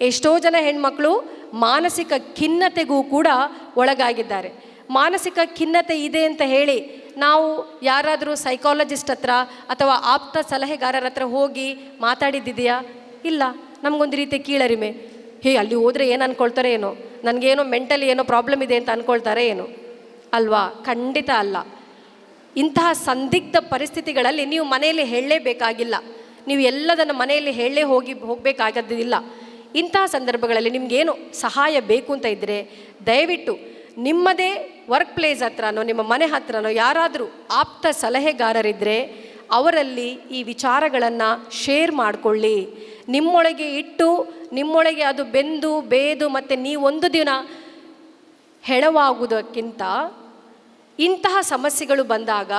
ಎಷ್ಟೋ ಜನ ಹೆಣ್ಮಕ್ಳು ಮಾನಸಿಕ ಖಿನ್ನತೆಗೂ ಕೂಡ ಒಳಗಾಗಿದ್ದಾರೆ. ಮಾನಸಿಕ ಖಿನ್ನತೆ ಇದೆ ಅಂತ ಹೇಳಿ ನಾವು ಯಾರಾದರೂ ಸೈಕಾಲಜಿಸ್ಟ್ ಹತ್ರ ಅಥವಾ ಆಪ್ತ ಸಲಹೆಗಾರರ ಹತ್ರ ಹೋಗಿ ಮಾತಾಡಿದ್ದಿದೆಯಾ? ಇಲ್ಲ. ನಮಗೊಂದು ರೀತಿ ಕೀಳರಿಮೆ, ಅಲ್ಲಿ ಹೋದರೆ ಏನು ಅಂದ್ಕೊಳ್ತಾರೆ ಏನೋ, ನನಗೇನೋ ಮೆಂಟಲಿ ಏನೋ ಪ್ರಾಬ್ಲಮ್ ಇದೆ ಅಂತ ಅಂದ್ಕೊಳ್ತಾರೆ ಏನೋ ಅಲ್ವಾ? ಖಂಡಿತ ಅಲ್ಲ. ಇಂತಹ ಸಂದಿಗ್ಧ ಪರಿಸ್ಥಿತಿಗಳಲ್ಲಿ ನೀವು ಮನೆಯಲ್ಲಿ ಹೇಳಲೇಬೇಕಾಗಿಲ್ಲ, ನೀವು ಎಲ್ಲದನ್ನು ಮನೆಯಲ್ಲಿ ಹೋಗಬೇಕಾಗದಿಲ್ಲ. ಇಂತಹ ಸಂದರ್ಭಗಳಲ್ಲಿ ನಿಮಗೇನು ಸಹಾಯ ಬೇಕು ಅಂತ ಇದ್ದರೆ ದಯವಿಟ್ಟು ನಿಮ್ಮದೇ ವರ್ಕ್ ಪ್ಲೇಸ್ ಹತ್ರನೋ ನಿಮ್ಮ ಮನೆ ಹತ್ರನೋ ಯಾರಾದರೂ ಆಪ್ತ ಸಲಹೆಗಾರರಿದ್ದರೆ ಅವರಲ್ಲಿ ಈ ವಿಚಾರಗಳನ್ನು ಶೇರ್ ಮಾಡಿಕೊಳ್ಳಿ. ನಿಮ್ಮೊಳಗೆ ಇಟ್ಟು ನಿಮ್ಮೊಳಗೆ ಅದು ಬೇದು ಮತ್ತು ನೀವೊಂದು ದಿನ ಹೆಣವಾಗುವುದಕ್ಕಿಂತ ಇಂತಹ ಸಮಸ್ಯೆಗಳು ಬಂದಾಗ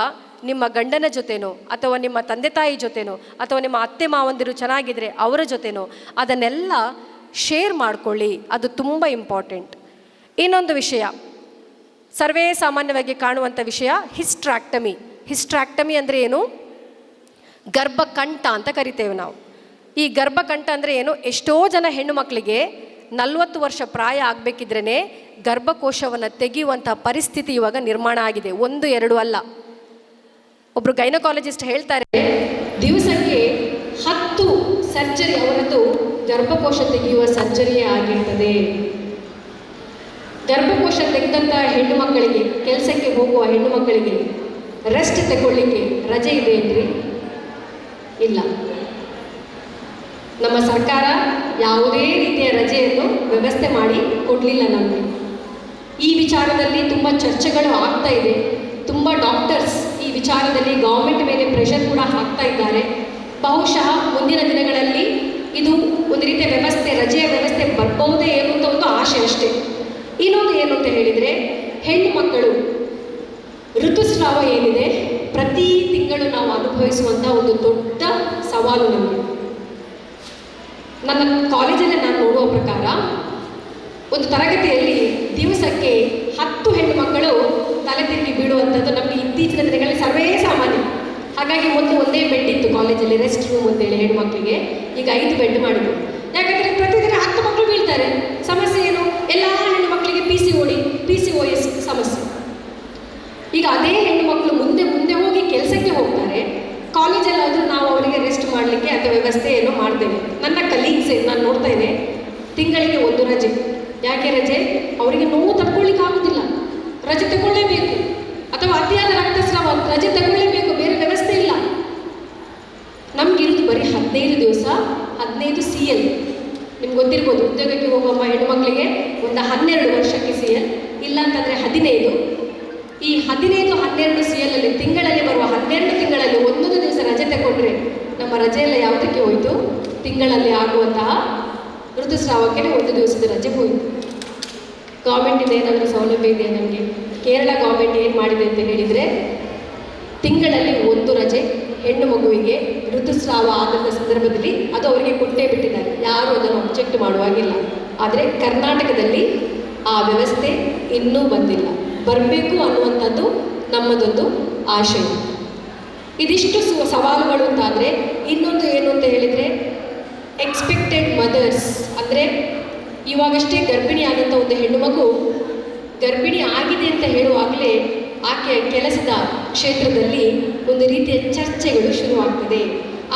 ನಿಮ್ಮ ಗಂಡನ ಜೊತೆನೋ ಅಥವಾ ನಿಮ್ಮ ತಂದೆ ತಾಯಿ ಜೊತೆನೋ ಅಥವಾ ನಿಮ್ಮ ಅತ್ತೆ ಮಾವಂದಿರು ಚೆನ್ನಾಗಿದ್ದರೆ ಅವರ ಜೊತೆನೋ ಅದನ್ನೆಲ್ಲ ಶೇರ್ ಮಾಡಿಕೊಳ್ಳಿ. ಅದು ತುಂಬ ಇಂಪಾರ್ಟೆಂಟ್. ಇನ್ನೊಂದು ವಿಷಯ, ಸರ್ವೇ ಸಾಮಾನ್ಯವಾಗಿ ಕಾಣುವಂಥ ವಿಷಯ, ಹಿಸ್ಟ್ರಾಕ್ಟಮಿ ಅಂದರೆ ಏನು? ಗರ್ಭಕಂಠ ಅಂತ ಕರಿತೇವೆ ನಾವು. ಈ ಗರ್ಭಕಂಠ ಅಂದರೆ ಏನು? ಎಷ್ಟೋ ಜನ ಹೆಣ್ಣು ಮಕ್ಕಳಿಗೆ 40 ವರ್ಷ ಪ್ರಾಯ ಆಗಬೇಕಿದ್ರೇ ಗರ್ಭಕೋಶವನ್ನು ತೆಗೆಯುವಂಥ ಪರಿಸ್ಥಿತಿ ಇವಾಗ ನಿರ್ಮಾಣ ಆಗಿದೆ. 1-2 ಅಲ್ಲ. ಒಬ್ಬರು ಗೈನಕಾಲಜಿಸ್ಟ್ ಹೇಳ್ತಾರೆ, ದಿವಸಕ್ಕೆ 10 ಸರ್ಜರಿ ಅವರದ್ದು ಗರ್ಭಕೋಶ ತೆಗೆಯುವ ಸರ್ಜರಿಯೇ ಆಗಿರ್ತದೆ. ಗರ್ಭಕೋಶ ತೆಗೆದಂಥ ಹೆಣ್ಣು ಮಕ್ಕಳಿಗೆ, ಕೆಲಸಕ್ಕೆ ಹೋಗುವ ಹೆಣ್ಣು ಮಕ್ಕಳಿಗೆ ರೆಸ್ಟ್ ತಗೊಳ್ಳಿಕ್ಕೆ ರಜೆ ಇದೆ ಏನ್ರಿ? ಇಲ್ಲ. ನಮ್ಮ ಸರ್ಕಾರ ಯಾವುದೇ ರೀತಿಯ ರಜೆಯನ್ನು ವ್ಯವಸ್ಥೆ ಮಾಡಿ ಕೊಡಲಿಲ್ಲ ನಮಗೆ. ಈ ವಿಚಾರದಲ್ಲಿ ತುಂಬ ಚರ್ಚೆಗಳು ಆಗ್ತಾ ಇದೆ. ತುಂಬ ಡಾಕ್ಟರ್ಸ್ ಈ ವಿಚಾರದಲ್ಲಿ ಗೌರ್ಮೆಂಟ್ ಮೇಲೆ ಪ್ರೆಷರ್ ಕೂಡ ಹಾಕ್ತಾ ಇದ್ದಾರೆ. ಬಹುಶಃ ಮುಂದಿನ ದಿನಗಳಲ್ಲಿ ಇದು ಒಂದು ರೀತಿಯ ವ್ಯವಸ್ಥೆ, ರಜೆಯ ವ್ಯವಸ್ಥೆ ಬರ್ಬಹುದೇ ಏನು ಅಂತ ಒಂದು ಆಶೆ ಅಷ್ಟೇ. ಇನ್ನೊಂದು ಏನು ಅಂತ ಹೇಳಿದರೆ, ಹೆಣ್ಣು ಮಕ್ಕಳು ಋತುಸ್ರಾವ ಏನಿದೆ, ಪ್ರತಿ ತಿಂಗಳು ನಾವು ಅನುಭವಿಸುವಂಥ ಒಂದು ದೊಡ್ಡ ಸವಾಲು ನಮಗೆ. ನನ್ನ ಕಾಲೇಜಲ್ಲೇ ನಾನು ನೋಡುವ ಪ್ರಕಾರ ಒಂದು ತರಗತಿಯಲ್ಲಿ ದಿವಸಕ್ಕೆ 10 ಹೆಣ್ಣು ಮಕ್ಕಳು ತಲೆ ತಿರುಗಿ ಬೀಳುವಂಥದ್ದು ನಮಗೆ ಇತ್ತೀಚಿನ ದಿನಗಳಲ್ಲಿ ಸರ್ವೇ ಸಾಮಾನ್ಯ. ಹಾಗಾಗಿ ಮೊದಲು ಒಂದೇ ಬೆಡ್ ಇತ್ತು ಕಾಲೇಜಲ್ಲಿ, ರೆಸ್ಟ್ ರೂಮ್ ಅಂತೇಳಿ ಹೆಣ್ಣು ಮಕ್ಕಳಿಗೆ. ಈಗ 5 ಬೆಡ್ ಮಾಡಿದ್ರು. ಯಾಕಂದರೆ ಪ್ರತಿದಿನ 10 ಮಕ್ಕಳು ಬೀಳ್ತಾರೆ. ಸಮಸ್ಯೆ ಏನು? ಎಲ್ಲ ಹೆಣ್ಣು ಮಕ್ಕಳಿಗೆ PCOS ಸಮಸ್ಯೆ. ಈಗ ಅದೇ ಹೆಣ್ಣು ಮಕ್ಕಳು ಮುಂದೆ ಹೋಗಿ ಕೆಲಸಕ್ಕೆ ಹೋಗ್ತಾರೆ. ಕಾಲೇಜಲ್ಲಾದರೂ ನಾವು ಅವರಿಗೆ ರೆಸ್ಟ್ ಮಾಡಲಿಕ್ಕೆ ಅಥವಾ ವ್ಯವಸ್ಥೆ ಏನೋ ಮಾಡ್ತೇವೆ. ನನ್ನ ಕಲೀಗ್ಸ್ ನಾನು ನೋಡ್ತೇನೆ, ತಿಂಗಳಿಗೆ 1 ರಜೆ. ಯಾಕೆ ರಜೆ? ಅವರಿಗೆ ನೋವು ತಡ್ಕೊಳ್ಳಿಕ್ಕೆ ಆಗೋದಿಲ್ಲ, ರಜೆ ತಗೊಳ್ಳೇಬೇಕು. ಅಥವಾ ಅತಿಯಾದ ರಕ್ತಸ್ರಾವ, ರಜೆ ತಗೊಳ್ಳೇಬೇಕು, ಬೇರೆ ವ್ಯವಸ್ಥೆ ಇಲ್ಲ. ನಮಗಿರೋದು ಬರೀ 15 ದಿವಸ, 15 CL. ನಿಮ್ಗೆ ಗೊತ್ತಿರ್ಬೋದು, ಉದ್ಯೋಗಕ್ಕೆ ಹೋಗುವ ಹೆಣ್ಣು ಮಕ್ಕಳಿಗೆ ಒಂದು 12 ವರ್ಷಕ್ಕೆ CL, ಇಲ್ಲ ಅಂತಂದರೆ 15. ಈ 15-12 CL ಅಲ್ಲಿ ತಿಂಗಳಲ್ಲಿ ಬರುವ 12 ತಿಂಗಳಲ್ಲಿ 1 ದಿವಸ ರಜೆ ತಗೊಂಡ್ರೆ ನಮ್ಮ ರಜೆ ಎಲ್ಲ ಯಾವುದಕ್ಕೆ ಹೋಯಿತು? ತಿಂಗಳಲ್ಲಿ ಆಗುವಂತಹ ಋತುಸ್ರಾವಕ್ಕೆ 1 ದಿವಸದ ರಜೆ ಹೋಯಿತು. ಗೌರ್ಮೆಂಟಿಂದ ಏನಾದರೂ ಸೌಲಭ್ಯ ಇದೆ ನಮಗೆ? ಕೇರಳ ಗೌರ್ಮೆಂಟ್ ಏನು ಮಾಡಿದೆ ಅಂತ ಹೇಳಿದರೆ, ತಿಂಗಳಲ್ಲಿ 1 ರಜೆ ಹೆಣ್ಣು ಮಗುವಿಗೆ ಋತುಸ್ರಾವ ಆದಂಥ ಸಂದರ್ಭದಲ್ಲಿ ಅದು ಅವರಿಗೆ ಕೊಟ್ಟೇ ಬಿಟ್ಟಿದ್ದಾರೆ. ಯಾರೂ ಅದನ್ನು ಅಬ್ಜೆಕ್ಟ್ ಮಾಡುವಾಗಿಲ್ಲ. ಆದರೆ ಕರ್ನಾಟಕದಲ್ಲಿ ಆ ವ್ಯವಸ್ಥೆ ಇನ್ನೂ ಬಂದಿಲ್ಲ. ಬರಬೇಕು ಅನ್ನುವಂಥದ್ದು ನಮ್ಮದೊಂದು ಆಶೆ. ಇದಿಷ್ಟು ಸವಾಲುಗಳು ಅಂತಾದರೆ, ಇನ್ನೊಂದು ಏನು ಅಂತ ಹೇಳಿದರೆ, ಎಕ್ಸ್ಪೆಕ್ಟೆಡ್ ಮದರ್ಸ್ ಅಂದರೆ ಇವಾಗಷ್ಟೇ ಗರ್ಭಿಣಿ ಆದಂಥ ಒಂದು ಹೆಣ್ಣು ಮಗು ಗರ್ಭಿಣಿ ಆಗಿದೆ ಅಂತ ಹೇಳುವಾಗಲೇ ಆಕೆಯ ಕೆಲಸದ ಕ್ಷೇತ್ರದಲ್ಲಿ ಒಂದು ರೀತಿಯ ಚರ್ಚೆಗಳು ಶುರುವಾಗ್ತದೆ.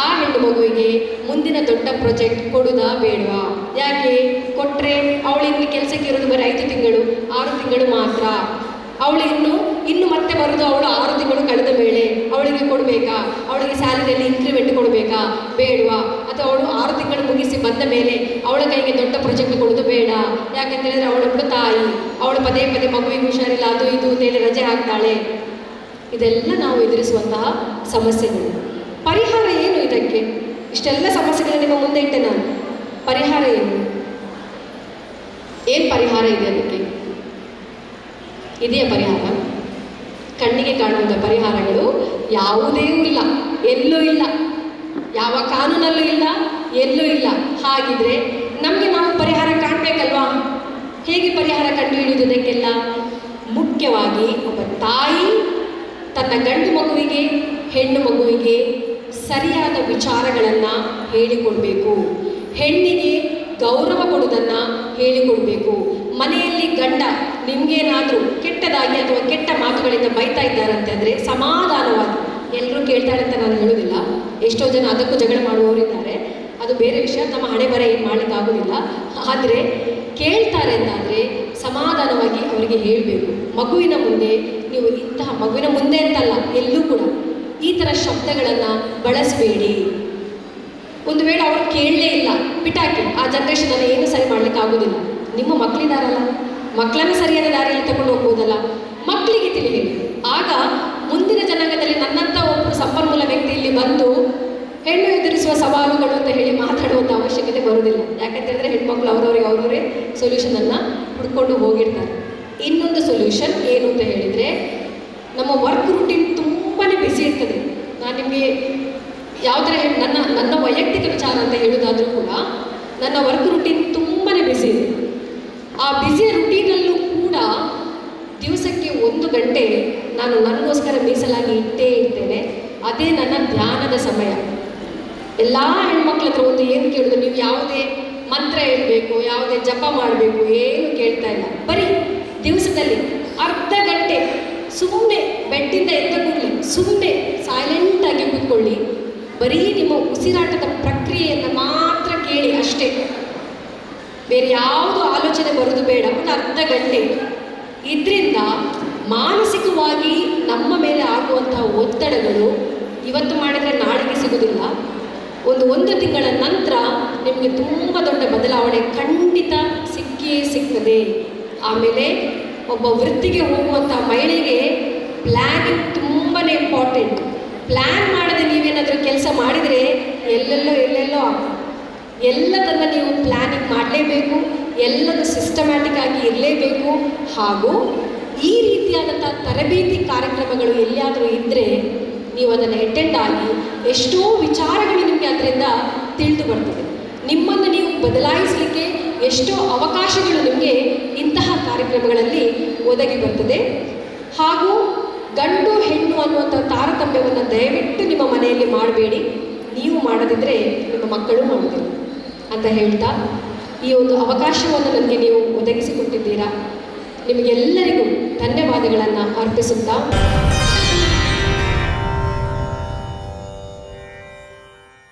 ಆ ಹೆಣ್ಣು ಮಗುವಿಗೆ ಮುಂದಿನ ದೊಡ್ಡ ಪ್ರಾಜೆಕ್ಟ್ ಕೊಡುವುದಾ ಬೇಡವಾ? ಯಾಕೆ ಕೊಟ್ಟರೆ ಅವಳಿಗೆ ಕೆಲಸಕ್ಕೆ ಇರೋದು ಬರೀ 5 ತಿಂಗಳು 6 ತಿಂಗಳು ಮಾತ್ರ. ಅವಳು ಇನ್ನು ಮತ್ತೆ ಬರೋದು ಅವಳು 6 ತಿಂಗಳು ಕಳೆದ ಮೇಲೆ ಅವಳಿಗೆ ಕೊಡಬೇಕಾ? ಅವಳಿಗೆ ಸ್ಯಾಲರಿಯಲ್ಲಿ ಇನ್ಕ್ರಿಮೆಂಟ್ ಕೊಡಬೇಕಾ ಬೇಡವಾ? ಅಥವಾ ಅವಳು 6 ತಿಂಗಳು ಮುಗಿಸಿ ಬಂದ ಮೇಲೆ ಅವಳ ಕೈಗೆ ದೊಡ್ಡ ಪ್ರಾಜೆಕ್ಟ್ ಕೊಡೋದು ಬೇಡ? ಯಾಕಂತ ಹೇಳಿದ್ರೆ ಅವಳೊಬ್ಬಳು ತಾಯಿ, ಅವಳು ಪದೇ ಪದೇ ಮಗುವಿಗೆ ಹುಷಾರಿಲ್ಲ, ಅದು ಇದು ಅಂತೇಳಿ ರಜೆ ಹಾಕ್ತಾಳೆ. ಇದೆಲ್ಲ ನಾವು ಎದುರಿಸುವಂತಹ ಸಮಸ್ಯೆಗಳು. ಪರಿಹಾರ ಏನು ಇದಕ್ಕೆ? ಇಷ್ಟೆಲ್ಲ ಸಮಸ್ಯೆಗಳು ನಿಮ್ಮ ಮುಂದೆ ಇಟ್ಟೆ ನಾನು. ಪರಿಹಾರ ಏನು ಪರಿಹಾರ ಇದೆ ಅದಕ್ಕೆ? ಇದೆಯಾ ಪರಿಹಾರ? ಕಣ್ಣಿಗೆ ಕಾಣುವಂಥ ಪರಿಹಾರಗಳು ಯಾವುದೇ ಇಲ್ಲ, ಎಲ್ಲೂ ಇಲ್ಲ, ಯಾವ ಕಾನೂನಲ್ಲೂ ಇಲ್ಲ, ಎಲ್ಲೂ ಇಲ್ಲ. ಹಾಗಿದ್ರೆ ನಮಗೆ ನಾವು ಪರಿಹಾರ ಕಾಣಬೇಕಲ್ವಾ? ಹೇಗೆ ಪರಿಹಾರ ಕಂಡುಹಿಡಿಯುವುದಕ್ಕೆಲ್ಲ? ಮುಖ್ಯವಾಗಿ ಒಬ್ಬ ತಾಯಿ ತನ್ನ ಗಂಡು ಮಗುವಿಗೆ ಹೆಣ್ಣು ಮಗುವಿಗೆ ಸರಿಯಾದ ವಿಚಾರಗಳನ್ನು ಹೇಳಿಕೊಡ್ಬೇಕು. ಹೆಣ್ಣಿಗೆ ಗೌರವ ಕೊಡುವುದನ್ನು ಹೇಳಿಕೊಡ್ಬೇಕು. ಮನೆಯಲ್ಲಿ ಗಂಡ ನಿಮಗೇನಾದರೂ ಕೆಟ್ಟದಾಗಿ ಅಥವಾ ಕೆಟ್ಟ ಮಾತುಗಳಿಂದ ಬೈತಾ ಇದ್ದಾರಂತೆ ಅಂದರೆ ಸಮಾಧಾನವಾಗಿ, ಎಲ್ಲರೂ ಕೇಳ್ತಾರೆ ಅಂತ ನಾನು ಹೇಳೋದಿಲ್ಲ, ಎಷ್ಟೋ ಜನ ಅದಕ್ಕೂ ಜಗಳ ಮಾಡುವವರಿದ್ದಾರೆ, ಅದು ಬೇರೆ ವಿಷಯ, ನಮ್ಮ ಹಣೆ ಬರ ಏನು ಮಾಡಲಿಕ್ಕಾಗೋದಿಲ್ಲ. ಆದರೆ ಕೇಳ್ತಾರೆ ಅಂತಾದರೆ ಸಮಾಧಾನವಾಗಿ ಅವರಿಗೆ ಹೇಳಬೇಕು. ಮಗುವಿನ ಮುಂದೆ ನೀವು ಇಂತಹ, ಮಗುವಿನ ಮುಂದೆ ಅಂತಲ್ಲ ಎಲ್ಲೂ ಕೂಡ ಈ ಥರ ಶಬ್ದಗಳನ್ನು ಬಳಸಬೇಡಿ. ಒಂದು ವೇಳೆ ಅವರು ಕೇಳಲೇ ಇಲ್ಲ, ಬಿಟ್ಟಾಕಿ, ಆ ಜನ್ರೇಷನನ್ನು ಏನು ಸರಿ ಮಾಡಲಿಕ್ಕೆ ಆಗೋದಿಲ್ಲ. ನಿಮ್ಮ ಮಕ್ಕಳಿದಾರಲ್ಲ, ಮಕ್ಕಳನ್ನು ಸರಿಯಾದ ದಾರಿಯಲ್ಲಿ ತಗೊಂಡು ಹೋಗ್ಬೋದಲ್ಲ, ಮಕ್ಕಳಿಗೆ ತಿಳಿ ಹೇಳಿ. ಆಗ ಮುಂದಿನ ಜನಾಂಗದಲ್ಲಿ ನನ್ನಂಥ ಒಬ್ಬರು ಸಂಪನ್ಮೂಲ ವ್ಯಕ್ತಿ ಇಲ್ಲಿ ಬಂದು ಹೆಣ್ಣು ಎದುರಿಸುವ ಸವಾಲುಗಳು ಅಂತ ಹೇಳಿ ಮಾತಾಡುವಂಥ ಅವಶ್ಯಕತೆ ಬರುವುದಿಲ್ಲ. ಯಾಕಂತ ಹೇಳಿದ್ರೆ ಹೆಣ್ಮಕ್ಳು ಅವರವರೇ ಸೊಲ್ಯೂಷನನ್ನು ಹುಡ್ಕೊಂಡು ಹೋಗಿರ್ತಾರೆ. ಇನ್ನೊಂದು ಸೊಲ್ಯೂಷನ್ ಏನು ಅಂತ ಹೇಳಿದರೆ, ನಮ್ಮ ವರ್ಕ್ ರೂಟೀನ್ ತುಂಬಾ ಬ್ಯುಸಿ ಇರ್ತದೆ. ನಾನು ನಿಮಗೆ ಯಾವ ಥರ ನನ್ನ ವೈಯಕ್ತಿಕ ವಿಚಾರ ಅಂತ ಹೇಳೋದಾದರೂ ಕೂಡ ನನ್ನ ವರ್ಕ್ ರೂಟೀನ್ ತುಂಬಾ ಬ್ಯುಸಿ ಇದೆ. ಆ ಬ್ಯುಸಿ ರೂಟೀನಲ್ಲೂ ಕೂಡ ದಿವಸಕ್ಕೆ 1 ಗಂಟೆ ನಾನು ನನಗೋಸ್ಕರ ಮೀಸಲಾಗಿ ಇರ್ತೇನೆ. ಅದೇ ನನ್ನ ಧ್ಯಾನದ ಸಮಯ. ಎಲ್ಲ ಹೆಣ್ಮಕ್ಳ ಹತ್ರ ಒಂದು ಏನು ಕೇಳೋದು, ನೀವು ಯಾವುದೇ ಮಂತ್ರ ಹೇಳಬೇಕು, ಯಾವುದೇ ಜಪ ಮಾಡಬೇಕು, ಏನು ಕೇಳ್ತಾ ಇಲ್ಲ. ಬರೀ ದಿವಸದಲ್ಲಿ ಅರ್ಧ ಗಂಟೆ ಸುಮ್ಮನೆ ಬೆಡ್ಡಿಂದ ಎದ್ದ ಕೂಡಲೇ ಸುಮ್ಮನೆ ಸೈಲೆಂಟಾಗಿ ಕೂತ್ಕೊಳ್ಳಿ. ಬರೀ ನಿಮ್ಮ ಉಸಿರಾಟದ ಪ್ರಕ್ರಿಯೆಯನ್ನು ಮಾತ್ರ ಕೇಳಿ ಅಷ್ಟೇ, ಬೇರೆ ಯಾವುದು ಆಲೋಚನೆ ಬರೋದು ಬೇಡ. ಒಂದು ಅರ್ಧ ಗಂಟೆ. ಇದರಿಂದ ಮಾನಸಿಕವಾಗಿ ನಮ್ಮ ಮೇಲೆ ಆಗುವಂತಹ ಒತ್ತಡಗಳು ಇವತ್ತು ಮಾಡಿದರೆ ನಾಳೆಗೆ ಸಿಗೋದಿಲ್ಲ, ಒಂದು ತಿಂಗಳ ನಂತರ ನಿಮಗೆ ತುಂಬ ದೊಡ್ಡ ಬದಲಾವಣೆ ಖಂಡಿತ ಸಿಕ್ಕಿಯೇ ಸಿಗ್ತದೆ. ಆಮೇಲೆ ಒಬ್ಬ ವೃತ್ತಿಗೆ ಹೋಗುವಂಥ ಮಹಿಳೆಗೆ ಪ್ಲ್ಯಾನಿಂಗ್ ತುಂಬಾ ಇಂಪಾರ್ಟೆಂಟ್. ಪ್ಲ್ಯಾನ್ ಮಾಡದೆ ನೀವೇನಾದರೂ ಕೆಲಸ ಮಾಡಿದರೆ ಎಲ್ಲೆಲ್ಲೋ ಎಲ್ಲದನ್ನು ನೀವು ಪ್ಲ್ಯಾನಿಂಗ್ ಮಾಡಲೇಬೇಕು, ಎಲ್ಲದು ಸಿಸ್ಟಮ್ಯಾಟಿಕ್ ಆಗಿ ಇರಲೇಬೇಕು. ಹಾಗೂ ಈ ರೀತಿಯಾದಂಥ ತರಬೇತಿ ಕಾರ್ಯಕ್ರಮಗಳು ಎಲ್ಲಿಯಾದರೂ ಇದ್ದರೆ ನೀವು ಅದನ್ನು ಅಟೆಂಡ್ ಆಗಿ ಎಷ್ಟೋ ವಿಚಾರಗಳು ನಿಮಗೆ ಅದರಿಂದ ತಿಳಿದು ಬರ್ತದೆ. ನಿಮ್ಮನ್ನು ನೀವು ಬದಲಾಯಿಸಲಿಕ್ಕೆ ಎಷ್ಟೋ ಅವಕಾಶಗಳು ನಿಮಗೆ ಇಂತಹ ಕಾರ್ಯಕ್ರಮಗಳಲ್ಲಿ ಒದಗಿ ಬರ್ತದೆ. ಹಾಗೂ ಗಂಡು ಹೆಣ್ಣು ಅನ್ನುವಂಥ ತಾರತಮ್ಯವನ್ನು ದಯವಿಟ್ಟು ನಿಮ್ಮ ಮನೆಯಲ್ಲಿ ಮಾಡಬೇಡಿ. ನೀವು ಮಾಡದಿದ್ದರೆ ನಿಮ್ಮ ಮಕ್ಕಳು ಮಾಡೋದಿಲ್ಲ ಅಂತ ಹೇಳ್ತಾ, ಈ ಒಂದು ಅವಕಾಶವನ್ನು ನನಗೆ ನೀವು ಒದಗಿಸಿಕೊಟ್ಟಿದ್ದೀರಾ. ನಿಮಗೆಲ್ಲರಿಗೂ ಧನ್ಯವಾದಗಳನ್ನು ಅರ್ಪಿಸುತ್ತಾ